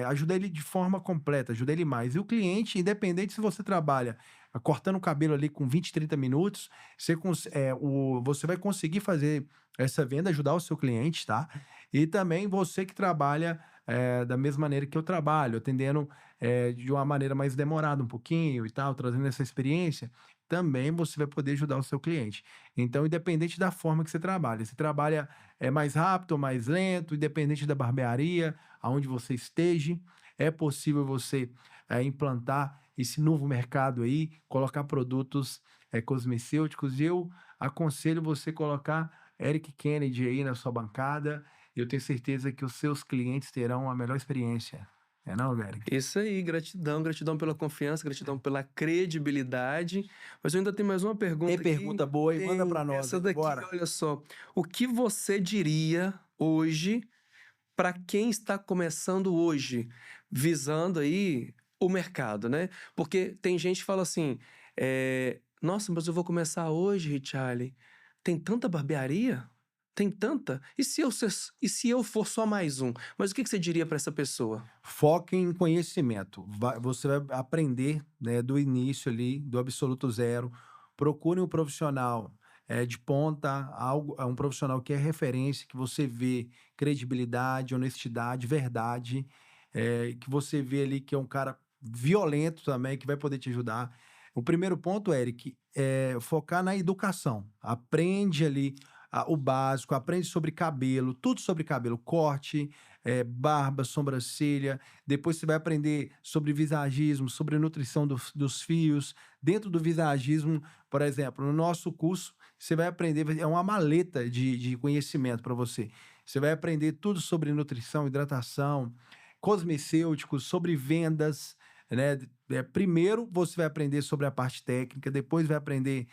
ajudar ele de forma completa, ajudar ele mais. E o cliente, independente se você trabalha cortando o cabelo ali com 20, 30 minutos, você vai conseguir fazer essa venda, ajudar o seu cliente, tá? E também você que trabalha da mesma maneira que eu trabalho, atendendo de uma maneira mais demorada um pouquinho e tal, trazendo essa experiência, também você vai poder ajudar o seu cliente. Então, independente da forma que você trabalha mais rápido ou mais lento, independente da barbearia, aonde você esteja, é possível você implantar esse novo mercado aí, colocar produtos cosmecêuticos. E eu aconselho você colocar Eric Kennedy aí na sua bancada. Eu tenho certeza que os seus clientes terão a melhor experiência. É não, Eric? Isso aí, gratidão, gratidão pela confiança, gratidão pela credibilidade. Mas eu ainda tenho mais uma pergunta Tem aqui. pergunta boa aí? Manda Tem pra nós. essa daqui, Bora. olha só. O que você diria hoje para quem está começando hoje, visando aí o mercado, né? Porque tem gente que fala assim, nossa, mas eu vou começar hoje, Richarley. Tem tanta barbearia? Tem tanta? E se eu for só mais um? Mas o que você diria para essa pessoa? Foque em conhecimento. Você vai aprender, né, do início ali, do absoluto zero. Procure um profissional de ponta, um profissional que é referência, que você vê credibilidade, honestidade, verdade, que você vê ali que é um cara violento também, que vai poder te ajudar. O primeiro ponto, Eric, é focar na educação. Aprende ali o básico, aprende sobre cabelo, tudo sobre cabelo, corte, barba, sobrancelha. Depois você vai aprender sobre visagismo, sobre nutrição dos fios. Dentro do visagismo, por exemplo, no nosso curso, você vai aprender, é uma maleta de conhecimento para você. Você vai aprender tudo sobre nutrição, hidratação, cosmecêuticos, sobre vendas, né? Primeiro você vai aprender sobre a parte técnica, depois vai aprender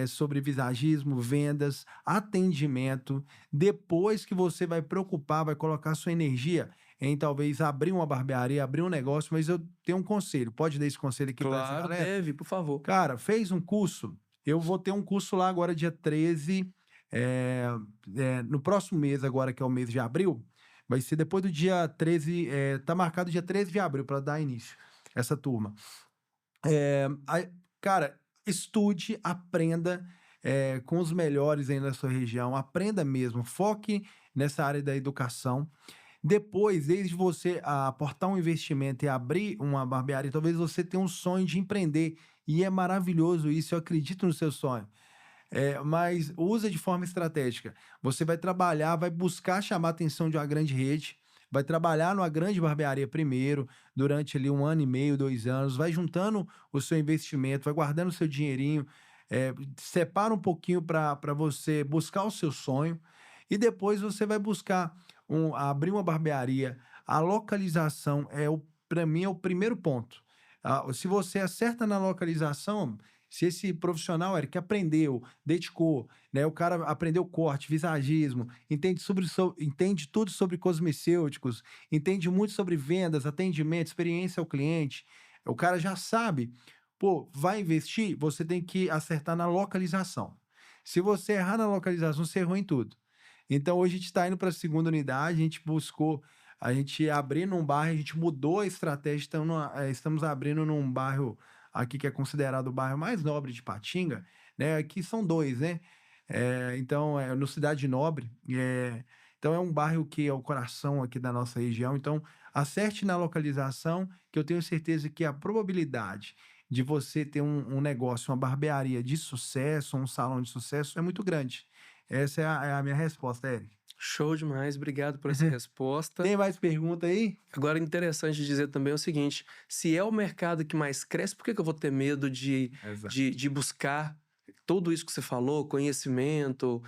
sobre visagismo, vendas, atendimento. Depois que você vai preocupar, vai colocar sua energia em talvez abrir uma barbearia, abrir um negócio, mas eu tenho um conselho. Pode dar esse conselho aqui para essa Claro, galera? deve, por favor. Cara, fez um curso. Eu vou ter um curso lá agora, dia 13, no próximo mês, agora que é o mês de abril. Vai ser depois do dia 13, tá marcado dia 13 de abril para dar início essa turma. Cara, estude, aprenda com os melhores aí na sua região, aprenda mesmo, foque nessa área da educação. Depois, desde você aportar um investimento e abrir uma barbearia, talvez você tenha um sonho de empreender, e é maravilhoso isso, eu acredito no seu sonho. Mas usa de forma estratégica. Você vai trabalhar, vai buscar chamar a atenção de uma grande rede, vai trabalhar numa grande barbearia primeiro, durante ali 1 ano e meio, 2 anos, vai juntando o seu investimento, vai guardando o seu dinheirinho, separa um pouquinho para você buscar o seu sonho, e depois você vai buscar abrir uma barbearia. A localização para mim, é o primeiro ponto. Se você acerta na localização, se esse profissional, Eric, aprendeu, dedicou, né, o cara aprendeu corte, visagismo, entende tudo sobre cosmecêuticos, entende muito sobre vendas, atendimento, experiência ao cliente, o cara já sabe, pô, vai investir, você tem que acertar na localização. Se você errar na localização, você errou em tudo. Então, hoje a gente está indo para a segunda unidade, a gente abrir num bairro, a gente mudou a estratégia, estamos abrindo num bairro aqui que é considerado o bairro mais nobre de Patinga, né? Aqui são 2, né? Então, no Cidade Nobre, então é um bairro que é o coração aqui da nossa região. Então, acerte na localização, que eu tenho certeza que a probabilidade de você ter um negócio, uma barbearia de sucesso, um salão de sucesso é muito grande. Essa é a minha resposta, Eric. Show demais, obrigado por essa resposta. Tem mais pergunta aí? Agora, interessante dizer também o seguinte, se é o mercado que mais cresce, por que eu vou ter medo de buscar tudo isso que você falou, conhecimento,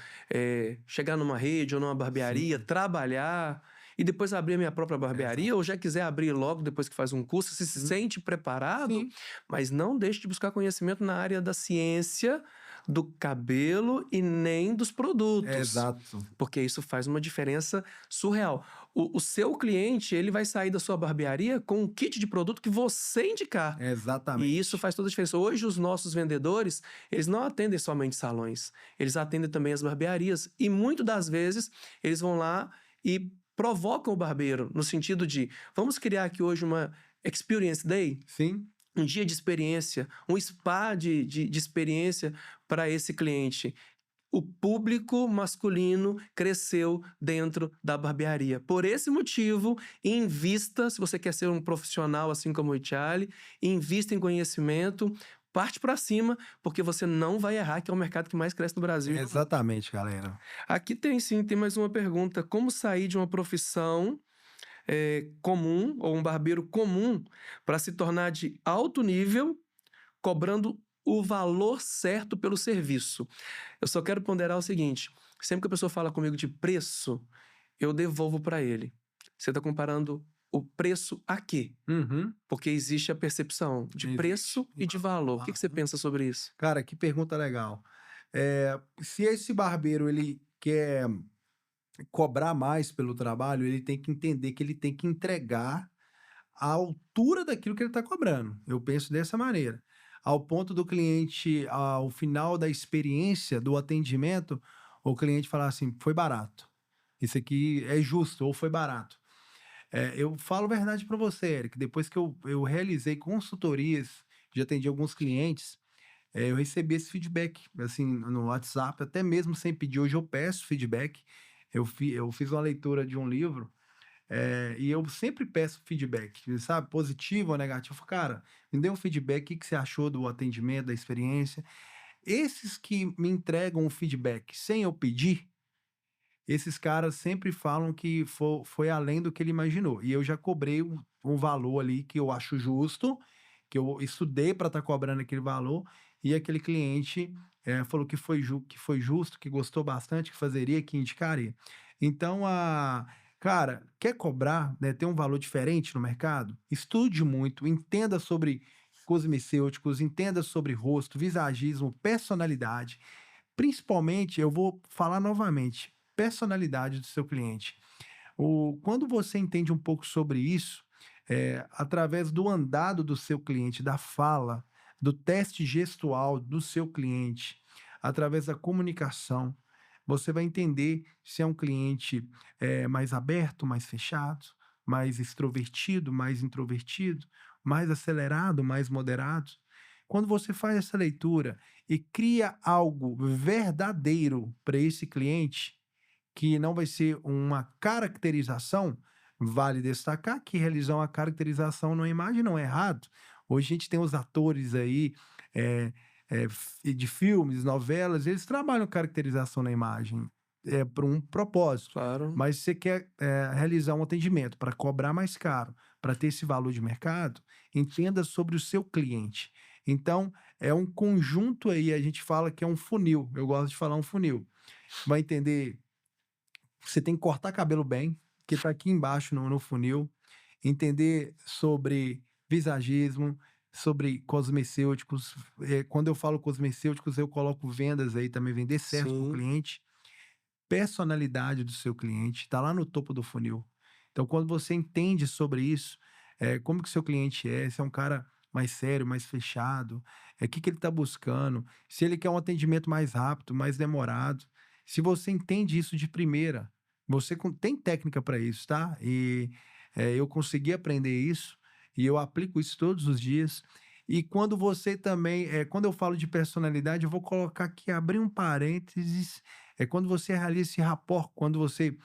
chegar numa rede ou numa barbearia, trabalhar e depois abrir a minha própria barbearia, ou já quiser abrir logo depois que faz um curso, se sente preparado, mas não deixe de buscar conhecimento na área da ciência, do cabelo e nem dos produtos. Exato. Porque isso faz uma diferença surreal. O seu cliente, ele vai sair da sua barbearia com um kit de produto que você indicar. Exatamente. E isso faz toda a diferença. Hoje, os nossos vendedores, eles não atendem somente salões. Eles atendem também as barbearias. E muitas das vezes, eles vão lá e provocam o barbeiro, no sentido de, vamos criar aqui hoje uma Experience Day? Sim. Um dia de experiência, um spa de experiência para esse cliente. O público masculino cresceu dentro da barbearia. Por esse motivo, invista, se você quer ser um profissional assim como o Richarley, invista em conhecimento, parte para cima, porque você não vai errar, que é o mercado que mais cresce no Brasil. Exatamente, galera. Aqui tem mais uma pergunta. Como sair de uma profissão comum, ou um barbeiro comum, para se tornar de alto nível, cobrando o valor certo pelo serviço? Eu só quero ponderar o seguinte: sempre que a pessoa fala comigo de preço, eu devolvo para ele. Você está comparando o preço a quê? Uhum. Porque existe a percepção de Existe. preço e de valor. O que você pensa sobre isso? Cara, que pergunta legal. Se esse barbeiro ele quer cobrar mais pelo trabalho, ele tem que entender que ele tem que entregar a altura daquilo que ele está cobrando. Eu penso dessa maneira. Ao ponto do cliente, ao final da experiência, do atendimento, o cliente falar assim: foi barato. Isso aqui é justo, ou foi barato. Eu falo a verdade para você, Eric. Depois que eu realizei consultorias, já atendi alguns clientes, eu recebi esse feedback, assim, no WhatsApp, até mesmo sem pedir. Hoje eu peço feedback. Eu fiz uma leitura de um livro, e eu sempre peço feedback, sabe? Positivo ou negativo. Cara, me dê um feedback, o que que você achou do atendimento, da experiência. Esses que me entregam o feedback sem eu pedir, esses caras sempre falam que foi além do que ele imaginou. E eu já cobrei um valor ali que eu acho justo, que eu estudei para estar cobrando aquele valor, e aquele cliente falou que foi justo, que gostou bastante, que fazeria, que indicaria. Então, cara, quer cobrar, né, ter um valor diferente no mercado? Estude muito, entenda sobre cosmecêuticos, entenda sobre rosto, visagismo, personalidade. Principalmente, eu vou falar novamente, personalidade do seu cliente. Quando você entende um pouco sobre isso, através do andado do seu cliente, da fala, do teste gestual do seu cliente, através da comunicação, você vai entender se é um cliente mais aberto, mais fechado, mais extrovertido, mais introvertido, mais acelerado, mais moderado. Quando você faz essa leitura e cria algo verdadeiro para esse cliente, que não vai ser uma caracterização, vale destacar que realizar uma caracterização numa imagem não é errado. Hoje a gente tem os atores aí de filmes, novelas, eles trabalham caracterização na imagem por um propósito. Claro. Mas se você quer realizar um atendimento para cobrar mais caro, para ter esse valor de mercado, entenda sobre o seu cliente. Então, é um conjunto aí, a gente fala que é um funil. Eu gosto de falar um funil. Vai entender, você tem que cortar cabelo bem, que está aqui embaixo no funil. Entender sobre visagismo, sobre cosmecêuticos. Quando eu falo cosmecêuticos, eu coloco vendas aí também, vender certo para o Sim. cliente. Personalidade do seu cliente, está lá no topo do funil. Então, quando você entende sobre isso, como que o seu cliente se é um cara mais sério, mais fechado, o que ele está buscando, se ele quer um atendimento mais rápido, mais demorado. Se você entende isso de primeira, você tem técnica para isso, tá? E eu consegui aprender isso e eu aplico isso todos os dias. E quando você também, quando eu falo de personalidade, eu vou colocar aqui, abrir um parênteses, quando você realiza esse rapport, quando você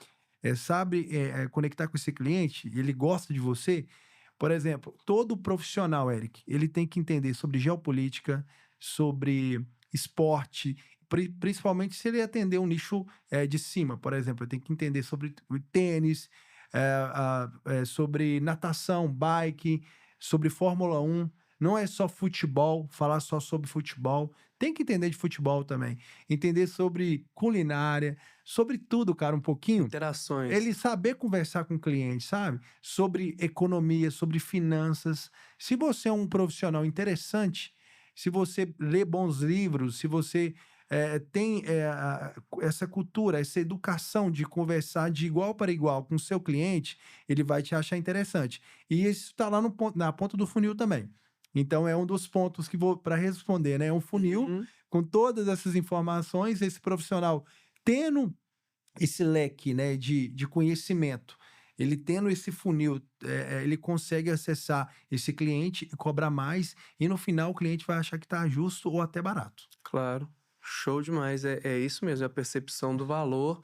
sabe conectar com esse cliente, ele gosta de você. Por exemplo, todo profissional, Eric, ele tem que entender sobre geopolítica, sobre esporte, principalmente se ele atender um nicho de cima. Por exemplo, ele tem que entender sobre tênis, sobre natação, bike, sobre Fórmula 1. Não é só futebol, falar só sobre futebol. Tem que entender de futebol também. Entender sobre culinária, sobre tudo, cara, um pouquinho. Interações. Ele saber conversar com o cliente, sabe? Sobre economia, sobre finanças. Se você é um profissional interessante, se você lê bons livros, se você tem essa cultura, essa educação de conversar de igual para igual com o seu cliente, ele vai te achar interessante. E isso está lá na ponta do funil também. Então, é um dos pontos que vou para responder, né? É um funil com todas essas informações, esse profissional tendo esse leque, né, de conhecimento, ele tendo esse funil, ele consegue acessar esse cliente e cobrar mais, e no final o cliente vai achar que está justo ou até barato. Claro. Show demais. É isso mesmo, é a percepção do valor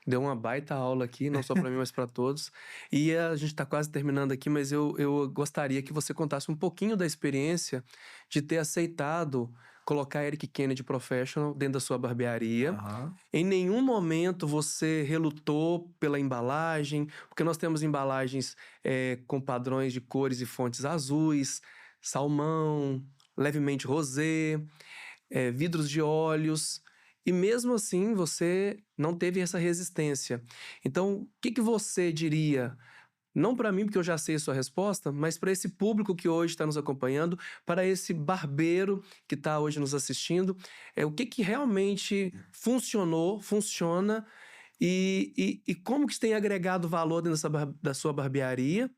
Deu uma baita aula aqui, não só para mim, mas para todos. E a gente está quase terminando aqui, mas eu gostaria que você contasse um pouquinho da experiência de ter aceitado colocar Eric Kennedy Professional dentro da sua barbearia. Aham. Em nenhum momento você relutou pela embalagem, porque nós temos embalagens com padrões de cores e fontes azuis, salmão, levemente rosé, vidros de óleos, e mesmo assim você não teve essa resistência. Então, o que que você diria? Não para mim, porque eu já sei a sua resposta, mas para esse público que hoje está nos acompanhando, para esse barbeiro que está hoje nos assistindo, o que que realmente funcionou, funciona e como que isso tem agregado valor dentro da sua barbearia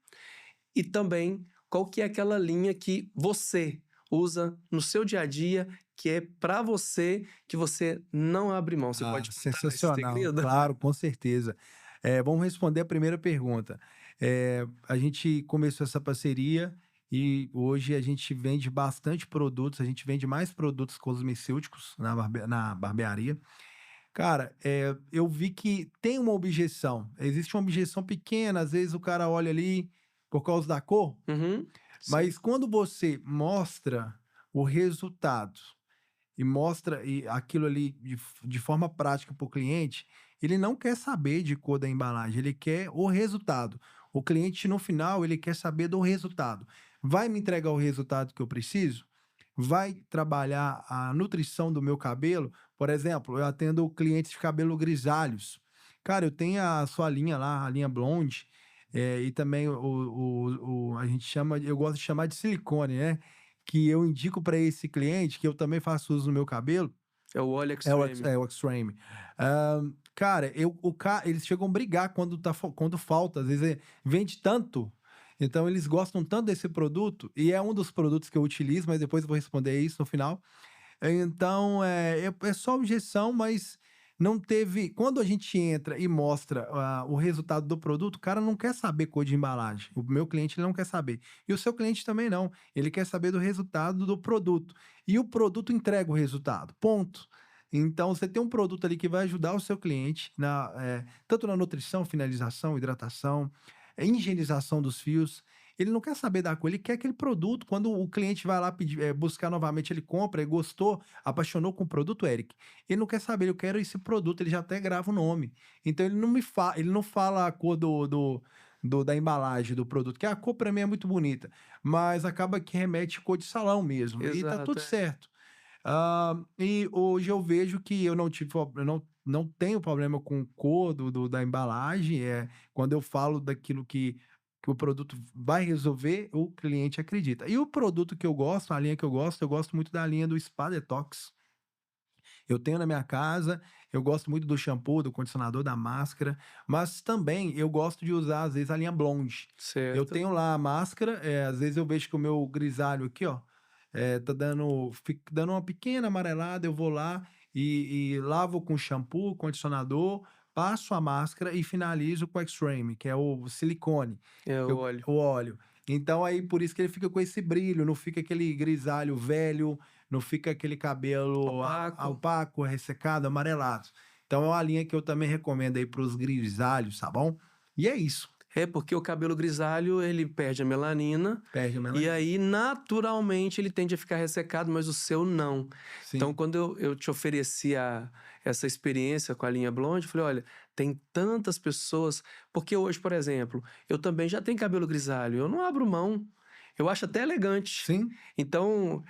e também qual que é aquela linha que você usa no seu dia a dia, que é para você, que você não abre mão. Você pode contar esse Sensacional. segredo? Claro, com certeza. Vamos responder a primeira pergunta. A gente começou essa parceria e hoje a gente vende bastante produtos, a gente vende mais produtos cosmecêuticos na barbearia. Cara, eu vi que tem uma objeção. Existe uma objeção pequena, às vezes o cara olha ali por causa da cor, Uhum. mas quando você mostra o resultado e mostra aquilo ali de forma prática para o cliente, ele não quer saber de cor da embalagem, ele quer o resultado. O cliente, no final, ele quer saber do resultado. Vai me entregar o resultado que eu preciso? Vai trabalhar a nutrição do meu cabelo? Por exemplo, eu atendo clientes de cabelo grisalhos. Cara, eu tenho a sua linha lá, a linha blonde, e também a gente chama, eu gosto de chamar de silicone, né? Que eu indico para esse cliente, que eu também faço uso no meu cabelo, É o óleo extreme. é o Extreme. Cara, eles chegam a brigar quando falta, às vezes vende tanto, então eles gostam tanto desse produto, e é um dos produtos que eu utilizo, mas depois eu vou responder isso no final. Então, é só objeção, mas não teve. Quando a gente entra e mostra o resultado do produto, o cara não quer saber cor de embalagem. O meu cliente ele não quer saber. E o seu cliente também não. Ele quer saber do resultado do produto. E o produto entrega o resultado. Ponto. Então, você tem um produto ali que vai ajudar o seu cliente, tanto na nutrição, finalização, hidratação, higienização dos fios. Ele não quer saber da cor, ele quer aquele produto. Quando o cliente vai lá buscar novamente, ele compra, ele gostou, apaixonou com o produto, Eric. Ele não quer saber, eu quero esse produto, ele já até grava o nome. Então ele não fala a cor da embalagem do produto, que a cor para mim é muito bonita, mas acaba que remete cor de salão mesmo. E tá Exato, tudo certo. E hoje eu vejo que eu não tenho problema com cor da embalagem. Quando eu falo daquilo que o produto vai resolver, o cliente acredita. E o produto que eu gosto, a linha que eu gosto muito da linha do Spa Detox. Eu tenho na minha casa, eu gosto muito do shampoo, do condicionador, da máscara, mas também eu gosto de usar, às vezes, a linha Blonde. Eu certo. tenho lá a máscara, às vezes eu vejo que o meu grisalho aqui, ó, tá dando uma pequena amarelada, eu vou lá e lavo com shampoo, condicionador, passo a máscara e finalizo com o Extreme, que é o silicone, É o óleo. o óleo. Então aí por isso que ele fica com esse brilho, não fica aquele grisalho velho, não fica aquele cabelo Opaco. opaco, ressecado, amarelado. Então é uma linha que eu também recomendo aí para os grisalhos, tá bom? E é isso. Porque o cabelo grisalho, ele perde a melanina, Perde a e melanina. aí, naturalmente, ele tende a ficar ressecado, mas o seu não. Sim. Então, quando eu te ofereci essa experiência com a linha blonde, eu falei, olha, tem tantas pessoas... Porque hoje, por exemplo, eu também já tenho cabelo grisalho, eu não abro mão. Eu acho até elegante. Sim. Então,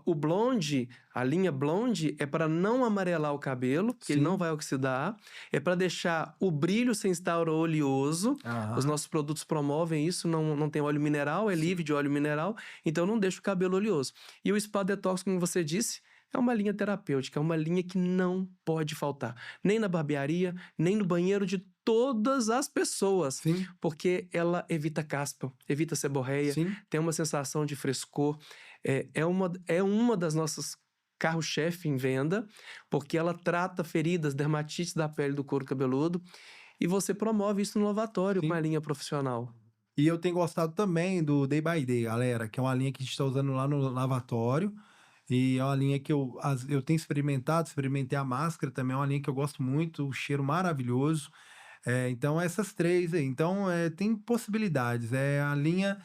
o blonde, a linha blonde, é para não amarelar o cabelo, porque ele Sim. não vai oxidar. É para deixar o brilho sem estar oleoso. Aham. Os nossos produtos promovem isso, não tem óleo mineral, é livre de óleo mineral, então não deixa o cabelo oleoso. E o Spa Detox, como você disse, é uma linha terapêutica, é uma linha que não pode faltar. Nem na barbearia, nem no banheiro de todas as pessoas. Sim. Porque ela evita caspa, evita seborreia, Sim. tem uma sensação de frescor. É uma das nossas carro-chefe em venda, porque ela trata feridas, dermatites da pele do couro cabeludo, e você promove isso no lavatório Sim. com a linha profissional. E eu tenho gostado também do Day by Day, galera, que é uma linha que a gente está usando lá no lavatório. E é uma linha que eu tenho experimentado, experimentei a máscara também, é uma linha que eu gosto muito, o cheiro maravilhoso. Então, essas três aí. Então, tem possibilidades. É a linha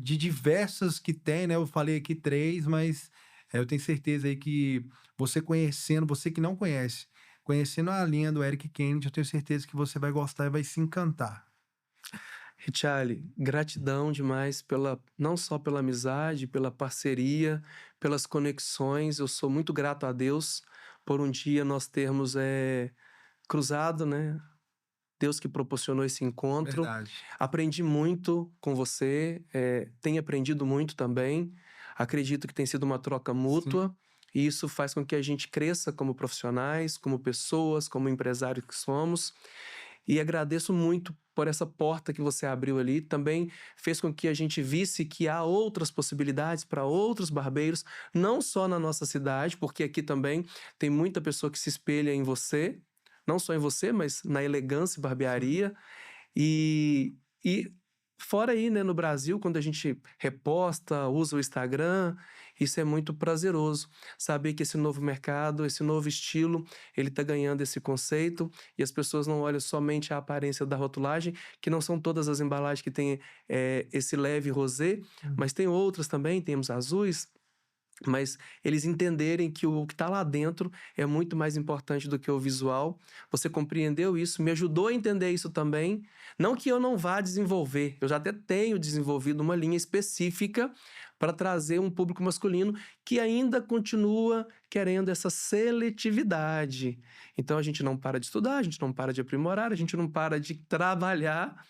de diversas que tem, né? Eu falei aqui três, mas eu tenho certeza aí que você conhecendo, você que não conhece, conhecendo a linha do Eric Kennedy, eu tenho certeza que você vai gostar e vai se encantar. Richarli, gratidão demais não só pela amizade, pela parceria, pelas conexões. Eu sou muito grato a Deus por um dia nós termos cruzado, né? Deus que proporcionou esse encontro. Verdade. Aprendi muito com você, tenho aprendido muito também. Acredito que tem sido uma troca Sim. mútua. E isso faz com que a gente cresça como profissionais, como pessoas, como empresários que somos. E agradeço muito por essa porta que você abriu ali. Também fez com que a gente visse que há outras possibilidades para outros barbeiros, não só na nossa cidade, porque aqui também tem muita pessoa que se espelha em você, não só em você, mas na elegância e barbearia. E fora aí, né, no Brasil, quando a gente reposta, usa o Instagram, isso é muito prazeroso. Saber que esse novo mercado, esse novo estilo, ele tá ganhando esse conceito e as pessoas não olham somente a aparência da rotulagem, que não são todas as embalagens que têm esse leve rosé, mas tem outras também, temos azuis, mas eles entenderem que o que está lá dentro é muito mais importante do que o visual. Você compreendeu isso, me ajudou a entender isso também. Não que eu não vá desenvolver, eu já até tenho desenvolvido uma linha específica para trazer um público masculino que ainda continua querendo essa seletividade. Então a gente não para de estudar, a gente não para de aprimorar, a gente não para de trabalhar.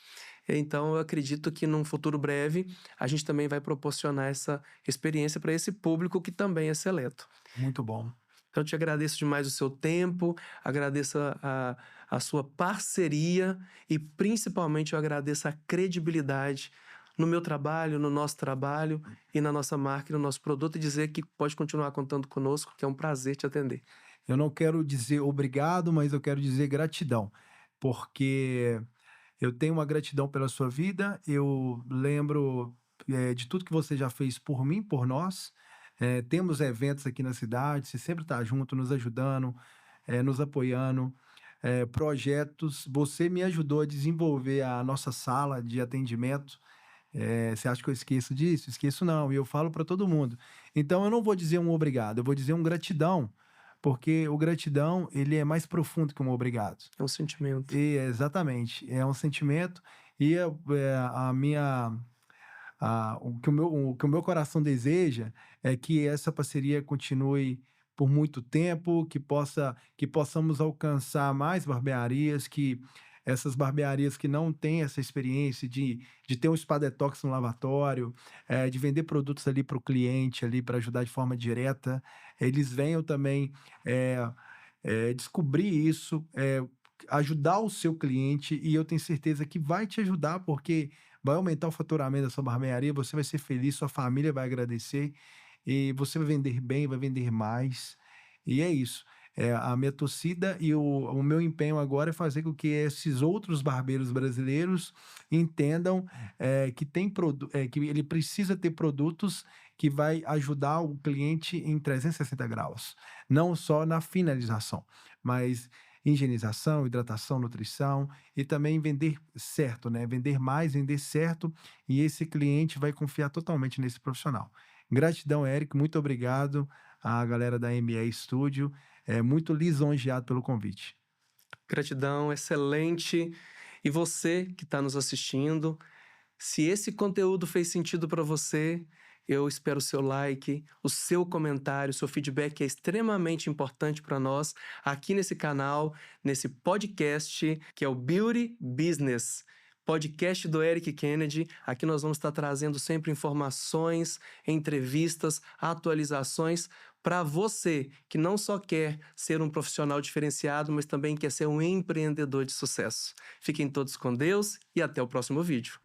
Então, eu acredito que num futuro breve a gente também vai proporcionar essa experiência para esse público que também é seleto. Muito bom. Então, eu te agradeço demais o seu tempo, agradeço a sua parceria e, principalmente, eu agradeço a credibilidade no meu trabalho, no nosso trabalho e na nossa marca e no nosso produto e dizer que pode continuar contando conosco, que é um prazer te atender. Eu não quero dizer obrigado, mas eu quero dizer gratidão, porque eu tenho uma gratidão pela sua vida, eu lembro, de tudo que você já fez por mim, por nós. Temos eventos aqui na cidade, você sempre está junto, nos ajudando, nos apoiando. Projetos, você me ajudou a desenvolver a nossa sala de atendimento. Você acha que eu esqueço disso? Esqueço não, e eu falo para todo mundo. Então eu não vou dizer um obrigado, eu vou dizer um gratidão, porque o gratidão, ele é mais profundo que um obrigado. É um sentimento. Exatamente, é um sentimento e a minha o que o meu coração deseja é que essa parceria continue por muito tempo, que possamos alcançar mais barbearias, que essas barbearias que não têm essa experiência de ter um spa detox no lavatório, de vender produtos ali para o cliente ali para ajudar de forma direta, eles venham também descobrir isso, ajudar o seu cliente, e eu tenho certeza que vai te ajudar, porque vai aumentar o faturamento da sua barbearia, você vai ser feliz, sua família vai agradecer, e você vai vender bem, vai vender mais, e é isso. A minha torcida e o meu empenho agora é fazer com que esses outros barbeiros brasileiros entendam que ele precisa ter produtos que vai ajudar o cliente em 360 graus, não só na finalização, mas higienização, hidratação, nutrição e também vender certo, né? Vender mais, vender certo, e esse cliente vai confiar totalmente nesse profissional. Gratidão, Eric, muito obrigado à galera da ME Studio, muito lisonjeado pelo convite. Gratidão, excelente. E você que está nos assistindo, se esse conteúdo fez sentido para você, eu espero o seu like, o seu comentário, o seu feedback é extremamente importante para nós aqui nesse canal, nesse podcast que é o Beauty Business. Podcast do Eric Kennedy. Aqui nós vamos estar trazendo sempre informações, entrevistas, atualizações para você que não só quer ser um profissional diferenciado, mas também quer ser um empreendedor de sucesso. Fiquem todos com Deus e até o próximo vídeo.